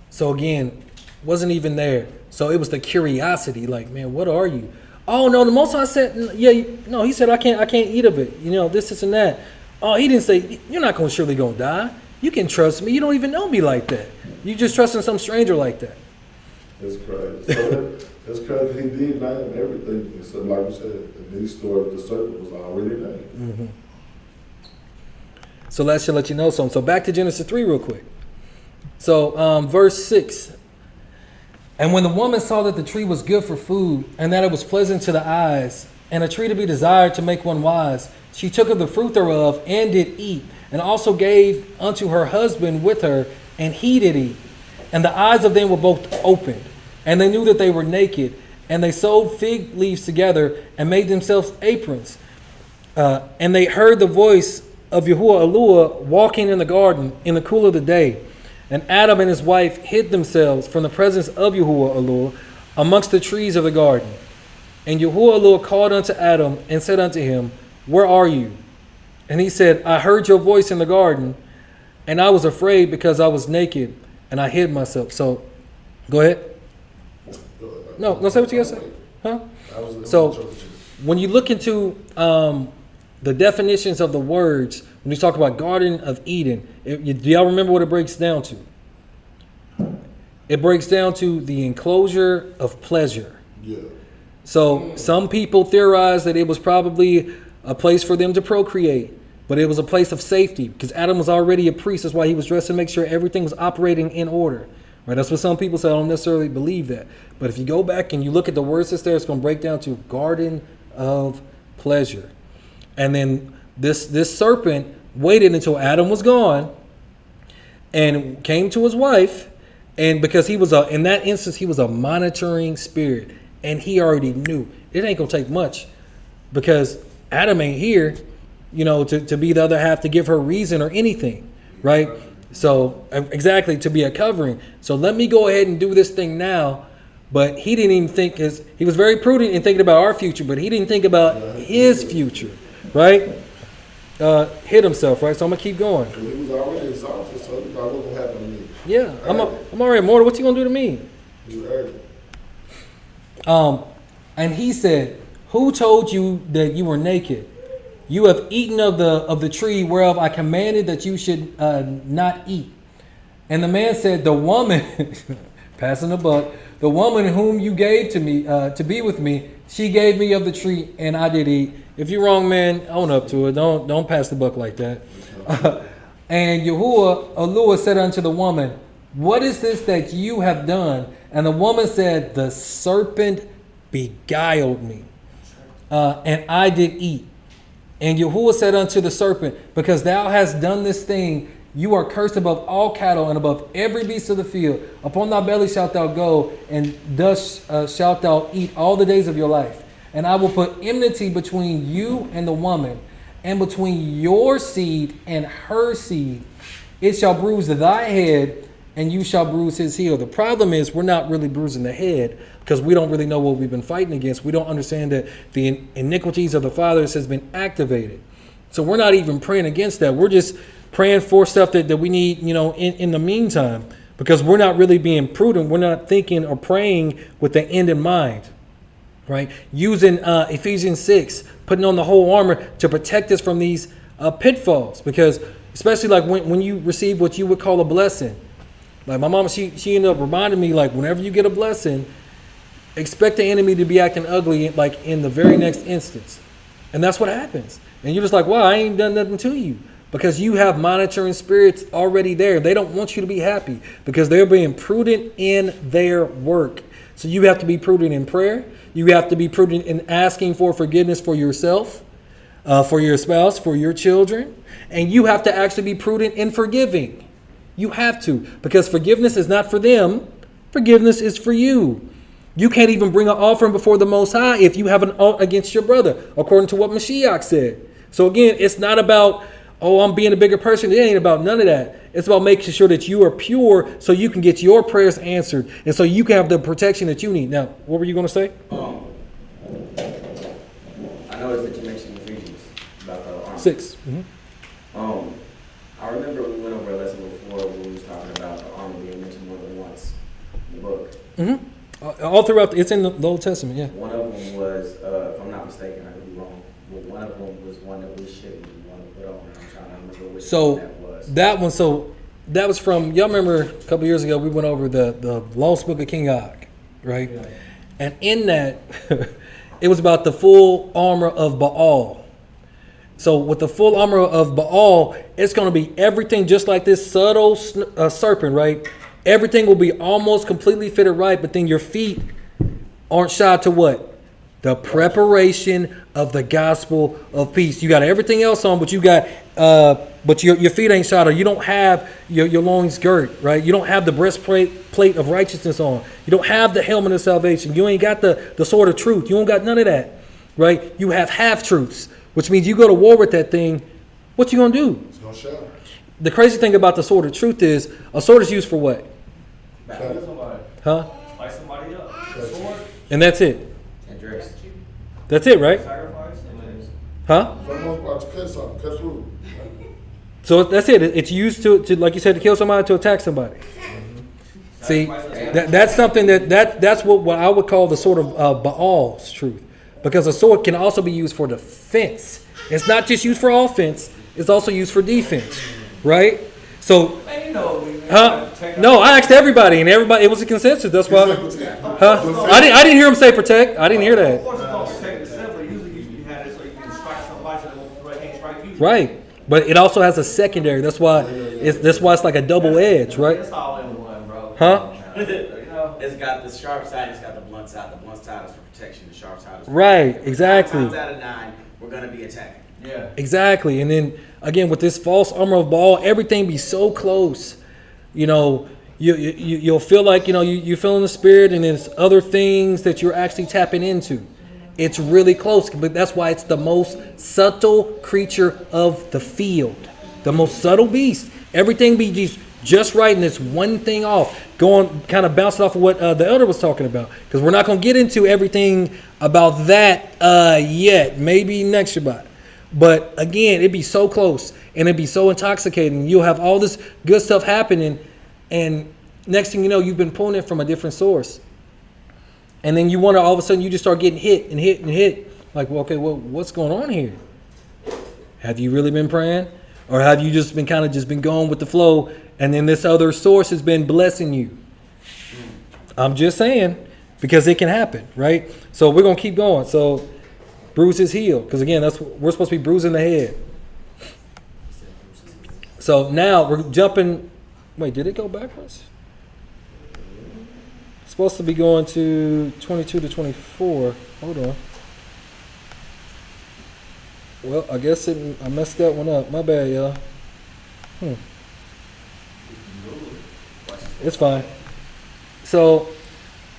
So again, wasn't even there. So it was the curiosity, like, man, what are you? Oh no, the Most High said, yeah, no, he said I can't eat of it. You know, this and that. Oh, he didn't say you're not surely gonna die. You can trust me. You don't even know me like that. You just trusting some stranger like that. It's crazy. So that's crazy. He did name everything. Except, like you said, in these stories, the serpent was already named. Mm-hmm. So that should let you know something. So back to Genesis 3 real quick. So verse 6. And when the woman saw that the tree was good for food, and that it was pleasant to the eyes, and a tree to be desired to make one wise, she took of the fruit thereof, and did eat, and also gave unto her husband with her, and he did eat. And the eyes of them were both opened, and they knew that they were naked, and they sewed fig leaves together, and made themselves aprons. And they heard the voice of Yahuwah walking in the garden in the cool of the day. And Adam and his wife hid themselves from the presence of Yahuwah amongst the trees of the garden. And Yahuwah called unto Adam and said unto him, Where are you? And he said, I heard your voice in the garden, and I was afraid because I was naked, and I hid myself. So, go ahead. No, say what you gotta say. Huh? So, when you look into the definitions of the words, when you talk about Garden of Eden, do y'all remember what it breaks down to? It breaks down to the enclosure of pleasure. Yeah. So some people theorize that it was probably a place for them to procreate, but it was a place of safety because Adam was already a priest. That's why he was dressed to make sure everything was operating in order. Right? That's what some people say. I don't necessarily believe that. But if you go back and you look at the words that's there, it's going to break down to Garden of Pleasure. And then this serpent waited until Adam was gone and came to his wife. And because he was in that instance, he was a monitoring spirit. And he already knew it ain't going to take much because Adam ain't here, to be the other half, to give her reason or anything. Right. So exactly, to be a covering. So let me go ahead and do this thing now. But he didn't even think he was very prudent in thinking about our future, but he didn't think about his future. Right? Hit himself, right? So I'm gonna keep going. He was already exalted, so he thought what was gonna happen to me. Yeah, I'm already immortal. What's he gonna do to me? He heard it. And he said, Who told you that you were naked? You have eaten of the tree whereof I commanded that you should not eat. And the man said, The woman, passing the buck, the woman whom you gave to me to be with me, she gave me of the tree, and I did eat. If you're wrong, man, own up to it. Don't pass the buck like that. And Yahuwah said unto the woman, What is this that you have done? And the woman said, The serpent beguiled me. And I did eat. And Yahuwah said unto the serpent, because thou hast done this thing, you are cursed above all cattle and above every beast of the field. Upon thy belly shalt thou go, and thus shalt thou eat all the days of your life. And I will put enmity between you and the woman, and between your seed and her seed. It shall bruise thy head, and you shall bruise his heel. The problem is we're not really bruising the head because we don't really know what we've been fighting against. We don't understand that the iniquities of the fathers has been activated. So we're not even praying against that. We're just praying for stuff that we need, in the meantime, because we're not really being prudent. We're not thinking or praying with the end in mind, right? Using Ephesians 6, putting on the whole armor to protect us from these pitfalls, because especially like when you receive what you would call a blessing. Like my mama, she ended up reminding me, like, whenever you get a blessing, expect the enemy to be acting ugly, like in the very next instance. And that's what happens. And you're just like, wow, I ain't done nothing to you. Because you have monitoring spirits already there. They don't want you to be happy because they're being prudent in their work. So you have to be prudent in prayer. You have to be prudent in asking for forgiveness for yourself, for your spouse, for your children. And you have to actually be prudent in forgiving. You have to, because forgiveness is not for them. Forgiveness is for you. You can't even bring an offering before the Most High if you have an ought against your brother, according to what Mashiach said. So again, it's not about, oh, I'm being a bigger person. It ain't about none of that. It's about making sure that you are pure so you can get your prayers answered and so you can have the protection that you need. Now, what were you going to say? I noticed that you mentioned Ephesians about the armor. 6. I remember we went over a lesson before when we was talking about the armor being mentioned more than once in the book. All throughout, it's in the Old Testament, yeah. One of them was, if I'm not mistaken, I could be wrong, but one of them was one that we shouldn't want to put on. I'm trying to remember which one that was. That was from, y'all remember a couple years ago, we went over the Lost Book of King Og, right? Yeah. And in that, it was about the full armor of Baal. So with the full armor of Baal, it's going to be everything just like this subtle serpent, right? Everything will be almost completely fitted right, but then your feet aren't shod to what? The preparation of the gospel of peace. You got everything else on, but you got, but your feet ain't shod. Or you don't have your loins girt, right? You don't have the breastplate of righteousness on. You don't have the helmet of salvation. You ain't got the sword of truth. You don't got none of that, right? You have half truths, which means you go to war with that thing. What you gonna do? It's gonna show. The crazy thing about the sword of truth is a sword is used for what? Huh? Light somebody up. Sword. And that's it. And dress. That's it, right? Sacrifice. Huh? For the most part, to cut something, cut through. So that's it. It's used to like you said, to kill somebody, to attack somebody. See, that's something that's what I would call the sword of Baal's truth. Because a sword can also be used for defense. It's not just used for offense. It's also used for defense, right? So, no, I asked everybody, and everybody, it was a consensus. That's why. Huh? I didn't hear him say protect. I didn't hear that. Right, but it also has a secondary. That's why it's like a double edge, right? It's all in one, bro. Huh? It's got the sharp side. It's got the blunt side. The blunt side is for protection. The sharp side is for right. Exactly. 9 times out of 9, we're gonna be attacking. Yeah. Exactly, and then again with this false armor of Baal, everything be so close. You'll feel like you feel in the spirit, and there's other things that you're actually tapping into. It's really close, but that's why it's the most subtle creature of the field, the most subtle beast. Everything be just right, and it's one thing off. Going kind of bouncing off of what the elder was talking about, because we're not going to get into everything about that yet. Maybe next Shabbat. But again, it'd be so close, and it'd be so intoxicating. You'll have all this good stuff happening, and next thing you know, you've been pulling it from a different source. And then you wonder, all of a sudden, you just start getting hit and hit and hit. Like, well, okay, well, what's going on here? Have you really been praying? Or have you just been been going with the flow, and then this other source has been blessing you? I'm just saying, because it can happen, right? So we're going to keep going. So bruise his heel, because again, we're supposed to be bruising the head. So now we're jumping. Wait, did it go backwards? supposed to be going to 22 to 24. Hold on. Well, I guess I messed that one up. My bad, y'all. It's fine. So,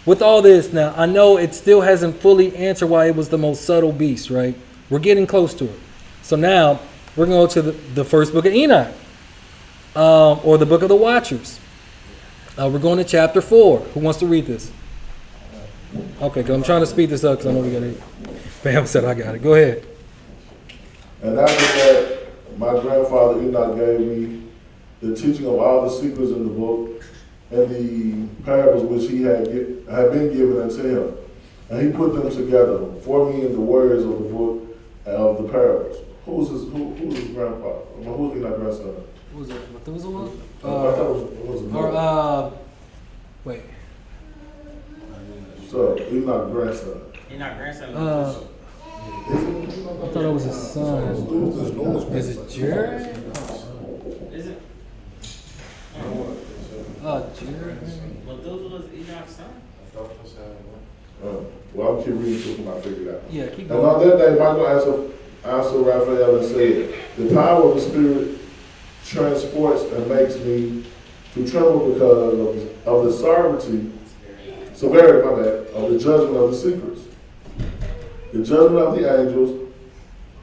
with all this now, I know it still hasn't fully answered why it was the most subtle beast, right? We're getting close to it. So now, we're going to go to the first book of Enoch, or the book of the Watchers. We're going to chapter 4. Who wants to read this? Okay, because I'm trying to speed this up because I know we got it. Bam said I got it. Go ahead. And after that, my grandfather Enoch gave me the teaching of all the secrets in the book and the parables which he had been given unto him. And he put them together for me in the words of the book of the parables. Who's his grandpa? Who's Enoch's grandson? Who was it? Methuselah? I thought it was wait. So, Enoch's grandson. Enoch's grandson. I thought it was his son. Is it Jared? Is it? Jared. Methuselah's Enoch's son? Well, I'll keep reading until I figure it out. Yeah, keep And going. on that day, Michael answered Raphael and said, the power of the Spirit transports and makes me to tremble because of the severity of the judgment of the secrets. The judgment of the angels,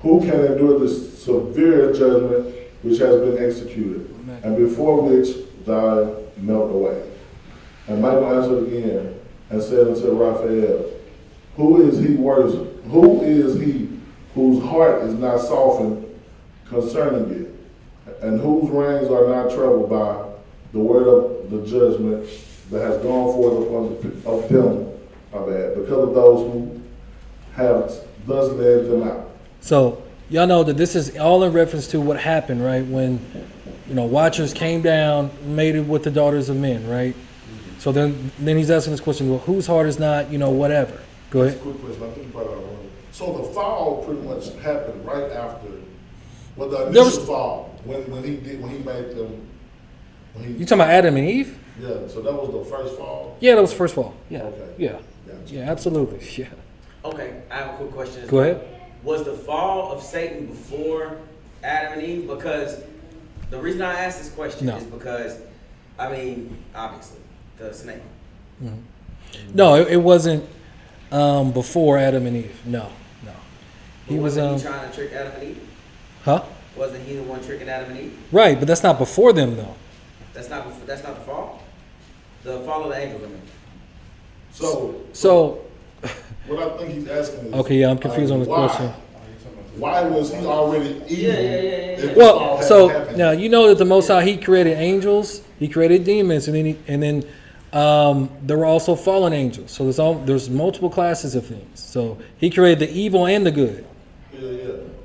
who can endure the severe judgment which has been executed, and before which thou melt away. And Michael answered again and said unto Raphael, who is he whose heart is not softened concerning it, and whose reins are not troubled by the word of the judgment that has gone forth of them, because of those who have thus led them out. So y'all know that this is all in reference to what happened, right? When Watchers came down, mated with the daughters of men, right? So then he's asking this question: well, whose heart is not, whatever? Go ahead. Quick question. I think part of it. So the fall pretty much happened right after, the initial fall when he made them. You talking about Adam and Eve? Yeah. So that was the first fall. Yeah, that was the first fall. Yeah. Okay. Yeah. Gotcha. Yeah. Absolutely. Yeah. Okay, I have a quick question. Go ahead. Was the fall of Satan before Adam and Eve? Because the reason I ask this question is because, obviously, the snake. Mm-hmm. No, it wasn't before Adam and Eve. No. He wasn't he trying to trick Adam and Eve? Huh? Wasn't he the one tricking Adam and Eve? Right, but that's not before them though. That's not the fall. The fall of the angels. So what I think he's asking is, okay, yeah, I'm confused on this question. Why was he already evil? Well, so now you know that the Most High, He created angels, He created demons, and then there were also fallen angels. So there's multiple classes of things. So He created the evil and the good.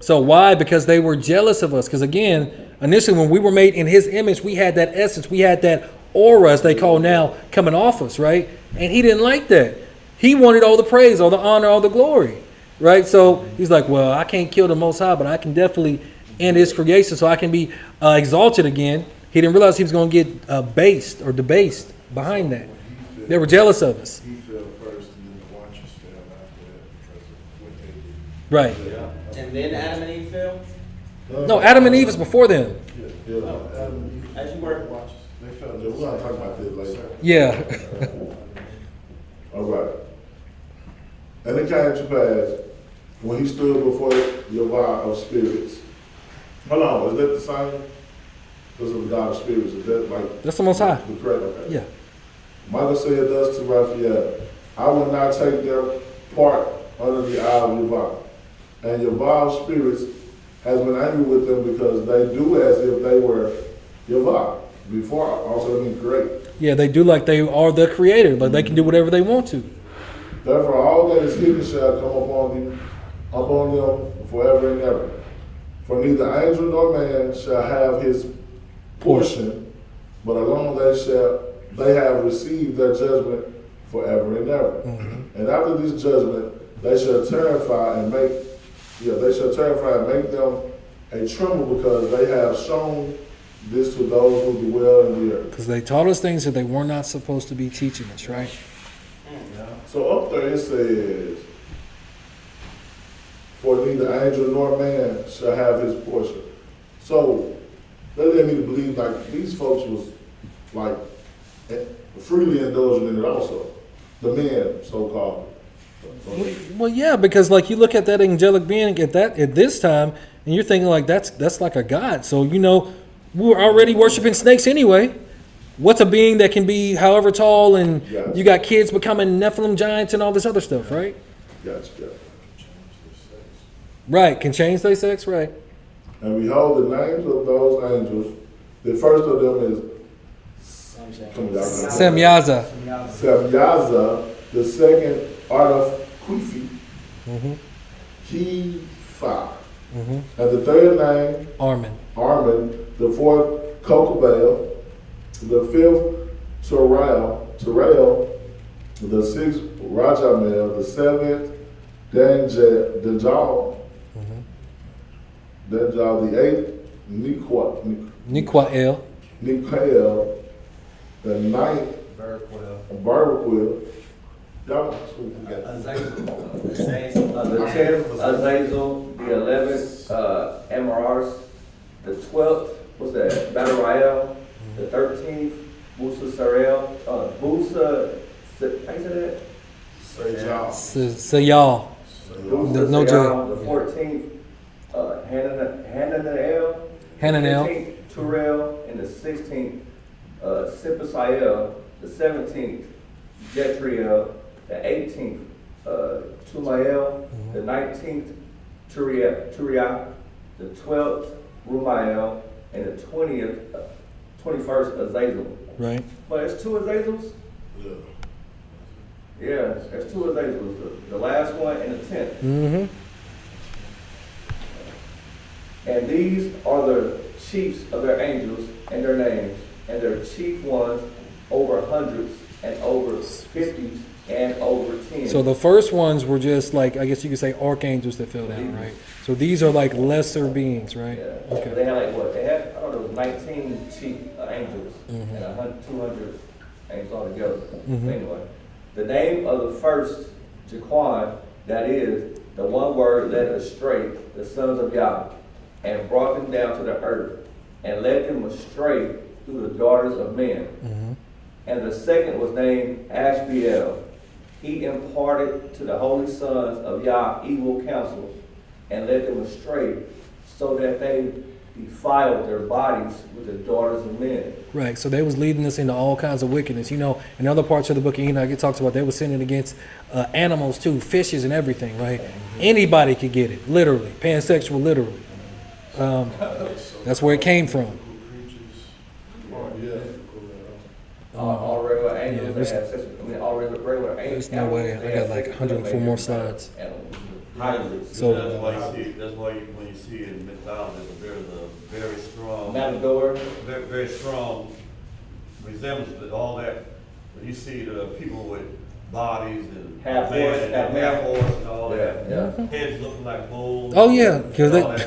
So why? Because they were jealous of us. Because again, initially when we were made in His image, we had that essence, we had that aura, as they call now, coming off us, right? And He didn't like that. He wanted all the praise, all the honor, all the glory, right? So He's like, well, I can't kill the Most High, but I can definitely end His creation so I can be exalted again. He didn't realize He was going to get based or debased behind that. They were jealous of us. He fell first, and then the Watchers fell after that because of what they did. Right. Yeah. And then Adam and Eve fell? No, Adam and Eve is before them. As you were. They fell. We're going to talk about that later. Yeah. All right. And it came to pass when he stood before YAH'S of spirits. Hold on, is that the same? Because of the God of spirits, is that like that's the Most High? The correct, okay. Yeah. Michael said thus to Raphael, I will not take their part under the eye of YAH'S. And YAH'S spirits has been angry with them because they do as if they were YAH'S. Before also being created. Yeah, they do like they are the creator, like they can do whatever they want to. Therefore, all that is hidden shall come upon them forever and ever. For neither angel nor man shall have his portion, but alone they have received their judgment forever and ever. Mm-hmm. And after this judgment, they shall terrify and make them a tremble because they have shown this to those who dwell in the earth. Because they taught us things that they were not supposed to be teaching us, right? So up there it says, for neither angel nor man shall have his portion. So that led me to believe like these folks was like freely indulging in it also. The men, so-called. Well, yeah, because like you look at that angelic being at this time, and you're thinking like that's like a god. So we were already worshiping snakes anyway. What's a being that can be however tall, and you got kids becoming Nephilim giants and all this other stuff, right? Gotcha. Right, can change their sex, right? And behold, the names of those angels. The first of them is Semyaza. Semyaza. The second, Araf Kufi. Kifa. And the third name, Armin. The fourth, Kokobel. The fifth, Terrell. The sixth, Rajamel. The seventh, Danjal. The eighth, Nikwael. The ninth, Barbaquil. The 10th, Azazel. The 11th, Amaras. The 12th, what's that? Badariel. The 13th, Musa Sarel. Musa, how you say that? Sayal. There's no J. The 14th, Hananel. Hananel. The 15th, Turel. And the 16th, Sipasael. The 17th, Jetriel. The 18th, Tumael. The 19th, Turiah. The 12th, Rumael. And the 21st, Azazel. Right. But it's two Azazels? Yeah, there's two Azazels. The last one and the 10th. And these are the chiefs of their angels and their names, and their chief ones over hundreds and over 50s and over 10. So the first ones were just like, I guess you could say archangels that fell down, right? So these are like lesser beings, right? Yeah. Okay. They had like what? They had, I don't know, it was 19 chief angels and 200 angels altogether. Anyway, the name of the first Jaquan, that is, the one word led astray the sons of Yah, and brought them down to the earth, and led them astray through the daughters of men. And the second was named Ashbeel. He imparted to the holy sons of Yah evil counsels, and led them astray, so that they defiled their bodies with the daughters of men. Right, so they was leading us into all kinds of wickedness. In other parts of the book of Enoch, it talks about they were sinning against animals too, fishes and everything, right? Anybody could get it, literally, pansexual, literally. That's where it came from. All regular angels, they had sex. I mean, all regular angels. There's no way. I got like 104 more slides. So that's why when you see in mythology, there's a very strong Matador, very strong resemblance to all that. When you see the people with bodies and half horse and all that, yeah. Heads looking like bulls. Oh yeah, because that's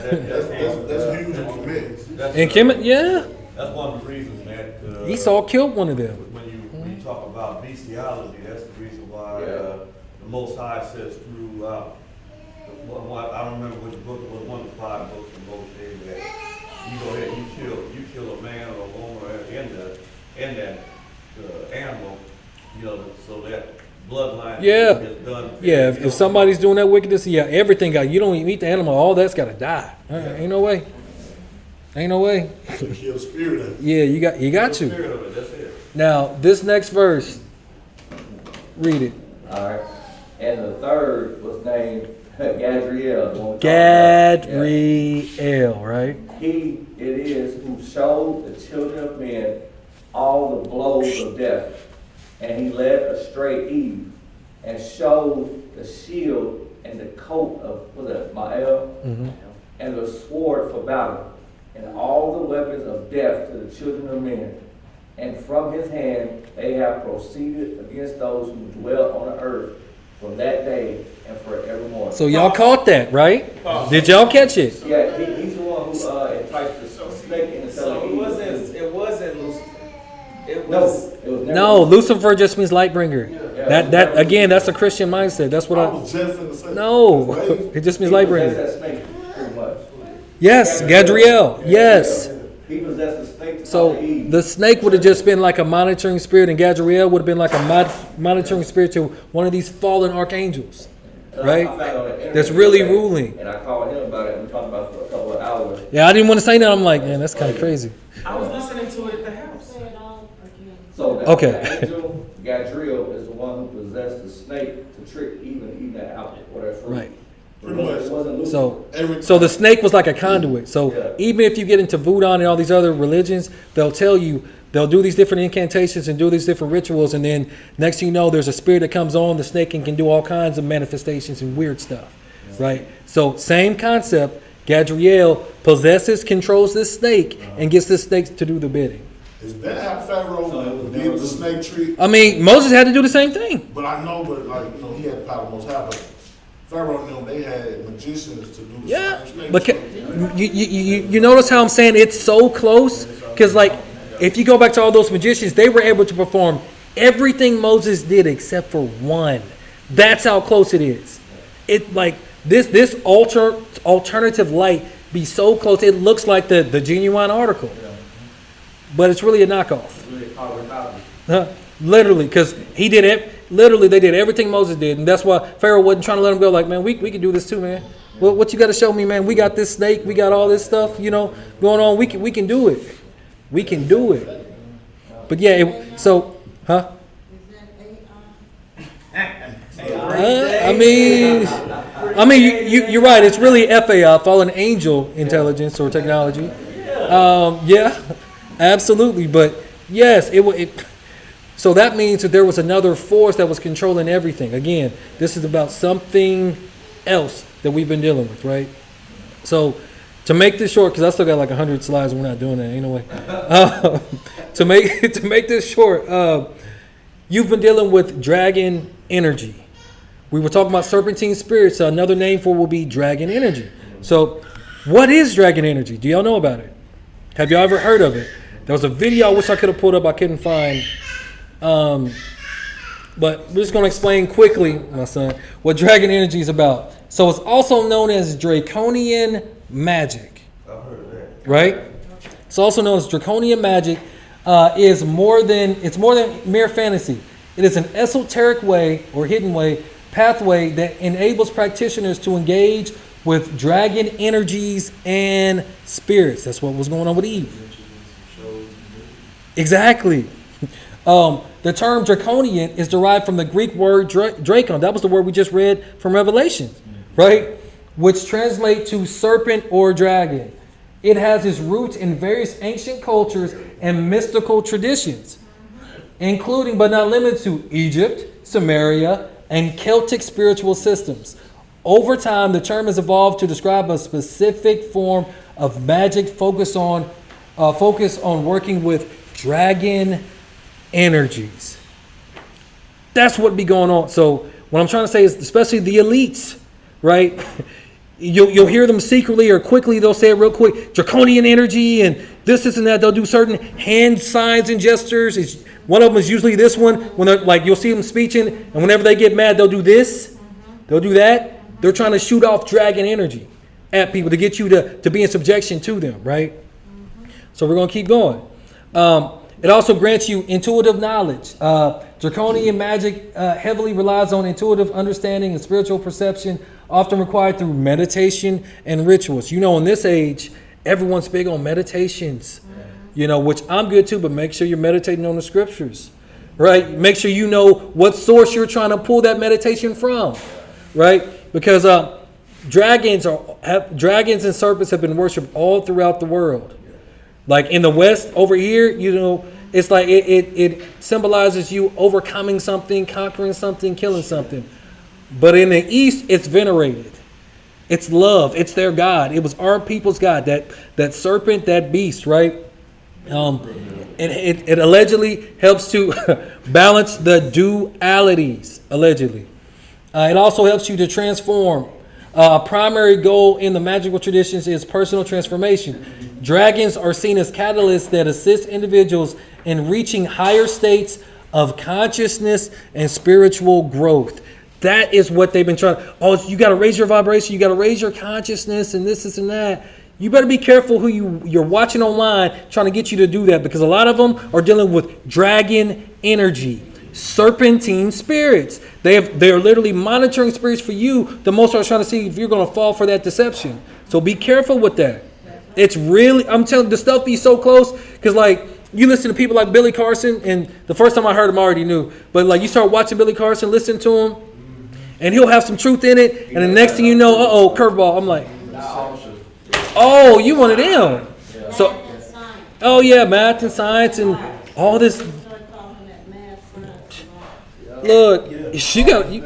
huge in Kemet. In Kemet, yeah. That's one of the reasons, man. Esau killed one of them. When you talk about bestiality, that's the reason why the Most High says throughout. I don't remember which book it was. One of the 5 books of Moshe that you go ahead and you kill a man or a woman in that animal, so that bloodline is done. Yeah, if somebody's doing that wickedness, everything got. You don't even eat the animal. All that's got to die. Ain't no way. Ain't no way. To kill the spirit of it. Yeah, you got to. Spirit of it, that's it. Now this next verse, read it. All right, and the third was named Gadriel. Gadriel, right? He it is who showed the children of men all the blows of death, and he led astray Eve, and showed the shield and the coat of Mael, and the sword for battle, and all the weapons of death to the children of men. And from his hand they have proceeded against those who dwell on the earth from that day and forevermore. So y'all caught that, right? Did y'all catch it? Yeah, he's the one who enticed the snake into telling Eve. It wasn't Lucifer. It was never No, Lucifer just means light bringer. Yeah, That again, that's a Christian mindset. That's what I was just gonna say. No, it just means light That's branded. that snake, pretty much. Yes, Gadriel. Yes. He possessed the snake to So talk to Eve. the snake would have just been like a monitoring spirit, and Gadriel would have been like a monitoring spirit to one of these fallen archangels, right? I found on the internet That's really today, ruling. And I called him about it, and we talked about it for a couple of hours. Yeah, I didn't want to say that. I'm like, man, that's kind of crazy. I was listening to it at the house. So that Okay. that angel, Gadriel, is the one who possessed the snake to trick Eve and eat that apple or that fruit. Right. It wasn't Lucifer. So the snake was like a conduit. So even if you get into voodoo and all these other religions, they'll tell you, they'll do these different incantations and do these different rituals, and then next thing you know, there's a spirit that comes on the snake and can do all kinds of manifestations and weird stuff, right? So same concept. Gadriel possesses, controls this snake, and gets this snake to do the bidding. Is that how Pharaoh did the snake tree? I mean, Moses had to do the same thing. But I know, but like, you know, he had the power most high, but Pharaoh knew they had magicians to do the same snake But tree. you notice how I'm saying it's so close? Because like, if you go back to all those magicians, they were able to perform everything Moses did except for one. That's how close it is. It like this alternative light be so close. It looks like the genuine article, but it's really a knockoff. Literally, because he did it. Literally, they did everything Moses did, and that's why Pharaoh wasn't trying to let him go. Like, man, we can do this too, man. Well, what you got to show me, man? We got this snake, we got all this stuff, you know, going on. We can do it. We can do it. But yeah, I mean, you're right. It's really FAI, fallen angel intelligence or technology. Yeah, absolutely. But yes, so that means that there was another force that was controlling everything. Again, this is about something else that we've been dealing with, right? So to make this short, because I still got like 100 slides and we're not doing that anyway. To make this short, you've been dealing with dragon energy. We were talking about serpentine spirits. So another name for it will be dragon energy. So what is dragon energy? Do y'all know about it? Have y'all ever heard of it? There was a video I wish I could have pulled up. I couldn't find. But we're just going to explain quickly, my son, what dragon energy is about. So it's also known as draconian magic. I've heard of that. Right? It's also known as draconian magic. It's more than mere fantasy. It is an esoteric way or hidden pathway that enables practitioners to engage with dragon energies and spirits. That's what was going on with Eve. Exactly. The term draconian is derived from the Greek word drakon. That was the word we just read from Revelation, right? Which translates to serpent or dragon. It has its roots in various ancient cultures and mystical traditions, including but not limited to Egypt, Samaria, and Celtic spiritual systems. Over time, the term has evolved to describe a specific form of magic focus on working with dragon energies. That's what be going on. So what I'm trying to say is, especially the elites, right? You'll hear them secretly or quickly. They'll say it real quick. Draconian energy and this and that. They'll do certain hand signs and gestures. One of them is usually this one. When they're like, you'll see them speaking, and whenever they get mad, they'll do this. They'll do that. They're trying to shoot off dragon energy at people to get you to be in subjection to them, right? So we're going to keep going. It also grants you intuitive knowledge. Draconian magic heavily relies on intuitive understanding and spiritual perception, often required through meditation and rituals. You know, in this age, everyone's big on meditations, you know, which I'm good too, but make sure you're meditating on the scriptures, right? Make sure you know what source you're trying to pull that meditation from, right? Because dragons and serpents have been worshipped all throughout the world. Like in the West over here, you know, it's like it symbolizes you overcoming something, conquering something, killing something. But in the East, it's venerated. It's love. It's their God. It was our people's God. That serpent, that beast, right? It allegedly helps to balance the dualities, allegedly. It also helps you to transform. A primary goal in the magical traditions is personal transformation. Dragons are seen as catalysts that assist individuals in reaching higher states of consciousness and spiritual growth. That is what they've been trying. Oh, you got to raise your vibration. You got to raise your consciousness and this and that. You better be careful who you're watching online trying to get you to do that, because a lot of them are dealing with dragon energy, serpentine spirits. They're literally monitoring spirits for you. The most are trying to see if you're going to fall for that deception. So be careful with that. It's really, I'm telling you, the stuff be so close, because like you listen to people like Billy Carson, and the first time I heard him I already knew, but like you start watching Billy Carson, listen to him, and he'll have some truth in it, and the next thing you know, curveball. I'm like, oh, you one of them. So, oh yeah, math and science and all this. Look, she got you.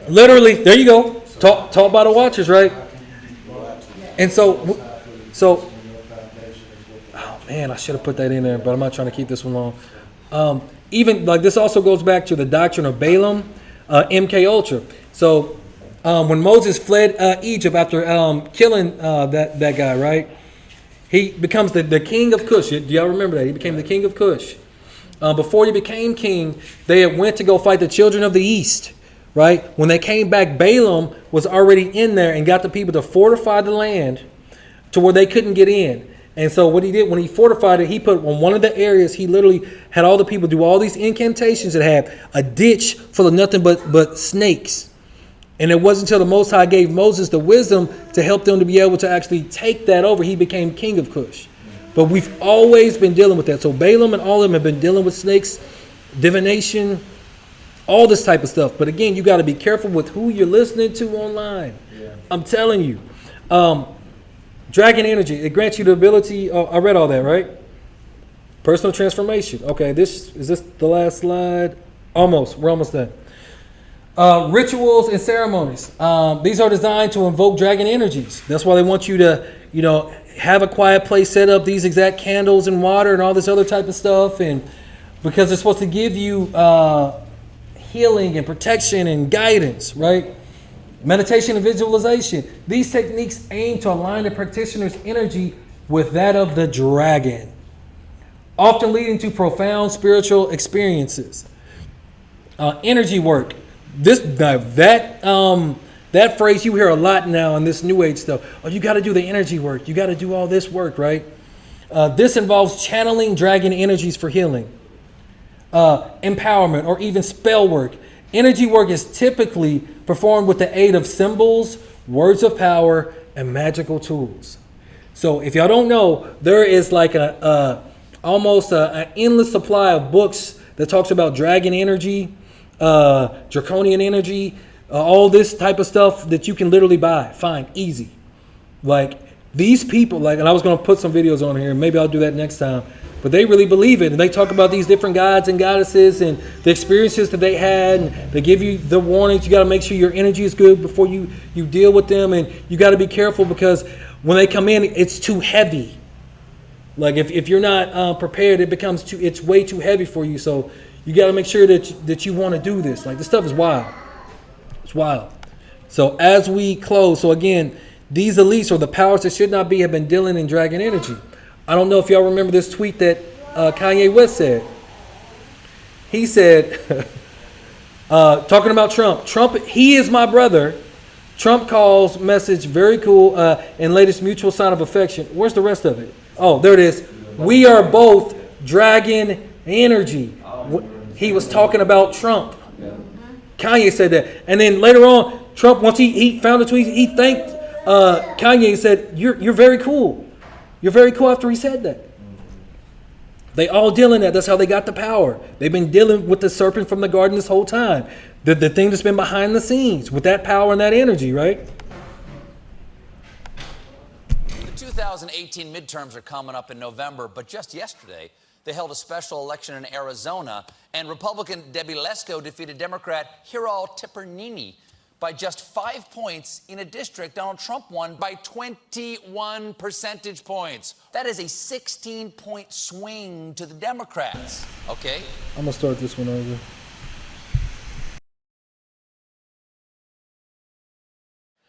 Literally, there you go. Taught by the watchers, right? And so, oh man, I should have put that in there, but I'm not trying to keep this one long. Even like this also goes back to the doctrine of Balaam, MK Ultra. So when Moses fled Egypt after killing that guy, right? He becomes the king of Cush. Do y'all remember that? He became the king of Cush. Before he became king, they had went to go fight the children of the east, right? When they came back, Balaam was already in there and got the people to fortify the land to where they couldn't get in. And so what he did when he fortified it, he put on one of the areas, he literally had all the people do all these incantations that had a ditch full of nothing but snakes. And it wasn't until the Most High gave Moses the wisdom to help them to be able to actually take that over, he became king of Cush. But we've always been dealing with that. So Balaam and all of them have been dealing with snakes, divination, all this type of stuff. But again, you got to be careful with who you're listening to online. Yeah. I'm telling you. Dragon energy, it grants you the ability, I read all that, right? Personal transformation. Okay, is this the last slide? Almost, we're almost done. Rituals and ceremonies. These are designed to invoke dragon energies. That's why they want you to, have a quiet place set up, these exact candles and water and all this other type of stuff. And because it's supposed to give you healing and protection and guidance, right? Meditation and visualization. These techniques aim to align the practitioner's energy with that of the dragon, often leading to profound spiritual experiences. Energy work. That phrase you hear a lot now in this new age stuff. Oh, you got to do the energy work. You got to do all this work, right? This involves channeling dragon energies for healing, empowerment, or even spell work. Energy work is typically performed with the aid of symbols, words of power, and magical tools. So if y'all don't know, there is like almost an endless supply of books that talks about dragon energy, draconian energy, all this type of stuff that you can literally find easy. Like these people, and I was going to put some videos on here, maybe I'll do that next time, but they really believe it, and they talk about these different gods and goddesses and the experiences that they had, and they give you the warnings. You got to make sure your energy is good before you deal with them, and you got to be careful because when they come in, it's too heavy. Like if you're not prepared, it's way too heavy for you. So you got to make sure that you want to do this. Like this stuff is wild. It's wild. So as we close, so again, these elites or the powers that should not be have been dealing in dragon energy. I don't know if y'all remember this tweet that Kanye West said. He said, talking about Trump, he is my brother. Trump calls message very cool and latest mutual sign of affection. Where's the rest of it? Oh, there it is. We are both dragon energy. He was talking about Trump. Kanye said that. And then later on, Trump, once he found the tweet, he thanked Kanye and said, you're very cool. You're very cool after he said that. They all deal in that. That's how they got the power. They've been dealing with the serpent from the garden this whole time. The thing that's been behind the scenes with that power and that energy, right? The 2018 midterms are coming up in November, but just yesterday, they held a special election in Arizona, and Republican Debbie Lesko defeated Democrat Hiro Tipernini by just 5 points in a district Donald Trump won by 21 percentage points. That is a 16-point swing to the Democrats, okay? I'm going to start this one over.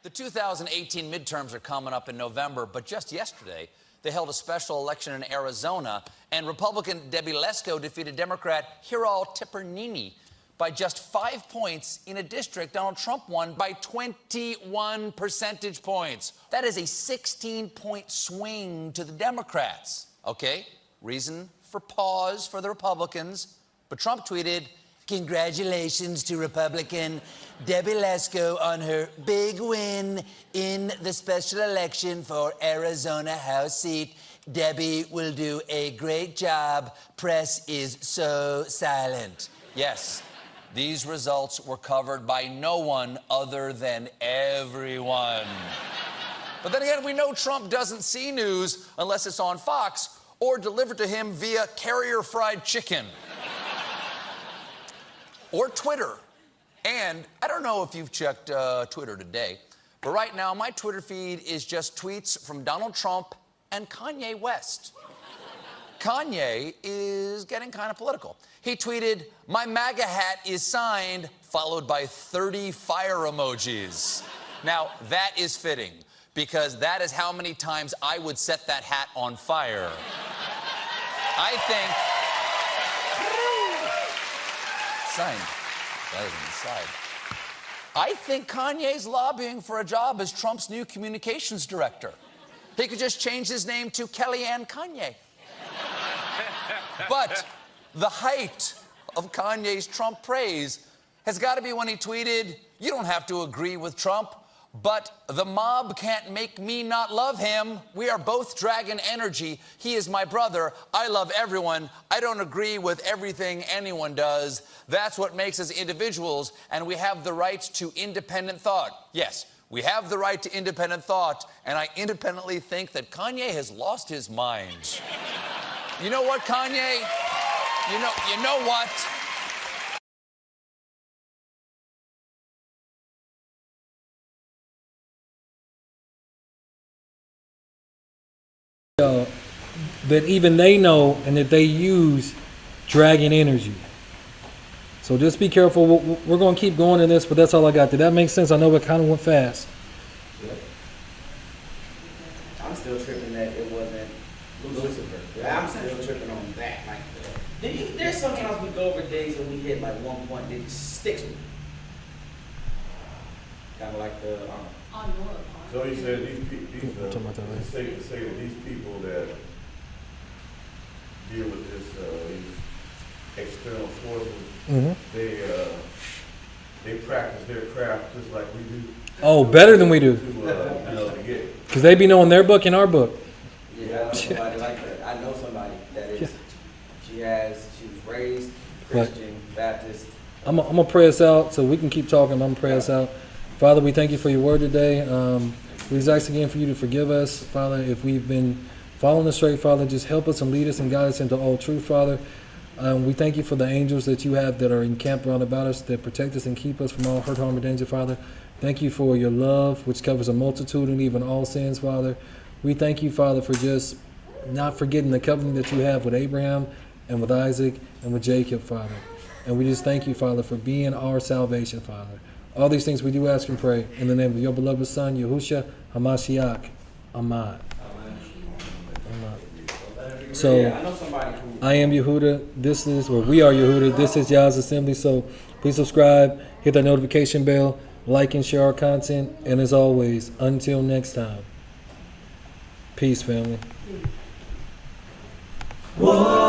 The 2018 midterms are coming up in November, but just yesterday, they held a special election in Arizona, and Republican Debbie Lesko defeated Democrat Hiro Tipernini by just 5 points in a district Donald Trump won by 21 percentage points. That is a 16-point swing to the Democrats. Okay, reason for pause for the Republicans, but Trump tweeted, "Congratulations to Republican Debbie Lesko on her big win in the special election for Arizona House seat. Debbie will do a great job. Press is so silent." Yes, these results were covered by no one other than everyone. But then again, we know Trump doesn't see news unless it's on Fox or delivered to him via carrier fried chicken. Or Twitter. And I don't know if you've checked Twitter today, but right now my Twitter feed is just tweets from Donald Trump and Kanye West. Kanye is getting kind of political. He tweeted, "My MAGA hat is signed," followed by 30 fire emojis. Now, that is fitting, because that is how many times I would set that hat on fire. I think... Signed. That is on the side. I think Kanye's lobbying for a job as Trump's new communications director. He could just change his name to Kellyanne Kanye. But the height of Kanye's Trump praise has got to be when he tweeted, "You don't have to agree with Trump, but the mob can't make me not love him. We are both dragon energy. He is my brother. I love everyone. I don't agree with everything anyone does. That's what makes us individuals, and we have the right to independent thought." Yes, we have the right to independent thought, and I independently think that Kanye has lost his mind. You know what, Kanye? You know what? That even they know and that they use dragon energy. So just be careful. We're going to keep going in this, but that's all I got. Did that make sense? I know it kind of went fast. I'm still tripping that it wasn't Lucifer. I'm still tripping on that. Like, there's something else we go over days when we hit like 1 point that sticks with me. Kind of like the So he said it's safe to say that these people that deal with this, these external forces, they practice their craft just like we do. Oh, better than we do. To get. Because they be knowing their book and our book. Yeah, I know somebody like that. I know somebody that is. She was raised Christian, Baptist. I'm going to pray us out so we can keep talking. I'm going to pray us out. Father, we thank you for your word today. We just ask again for you to forgive us, Father, if we've been following the straight, Father. Just help us and lead us and guide us into all truth, Father. We thank you for the angels that you have that are encamped round about us, that protect us and keep us from all hurt, harm, or danger, Father. Thank you for your love, which covers a multitude and even all sins, Father. We thank you, Father, for just not forgetting the covenant that you have with Abraham and with Isaac and with Jacob, Father. And we just thank you, Father, for being our salvation, Father. All these things we do ask and pray in the name of your beloved Son, Yahushua HaMashiach. Amen. So, I am Yehuda. We are Yehuda. This is YAH'S Assembly. So, please subscribe, hit that notification bell, like and share our content. And as always, until next time, peace, family. Whoa.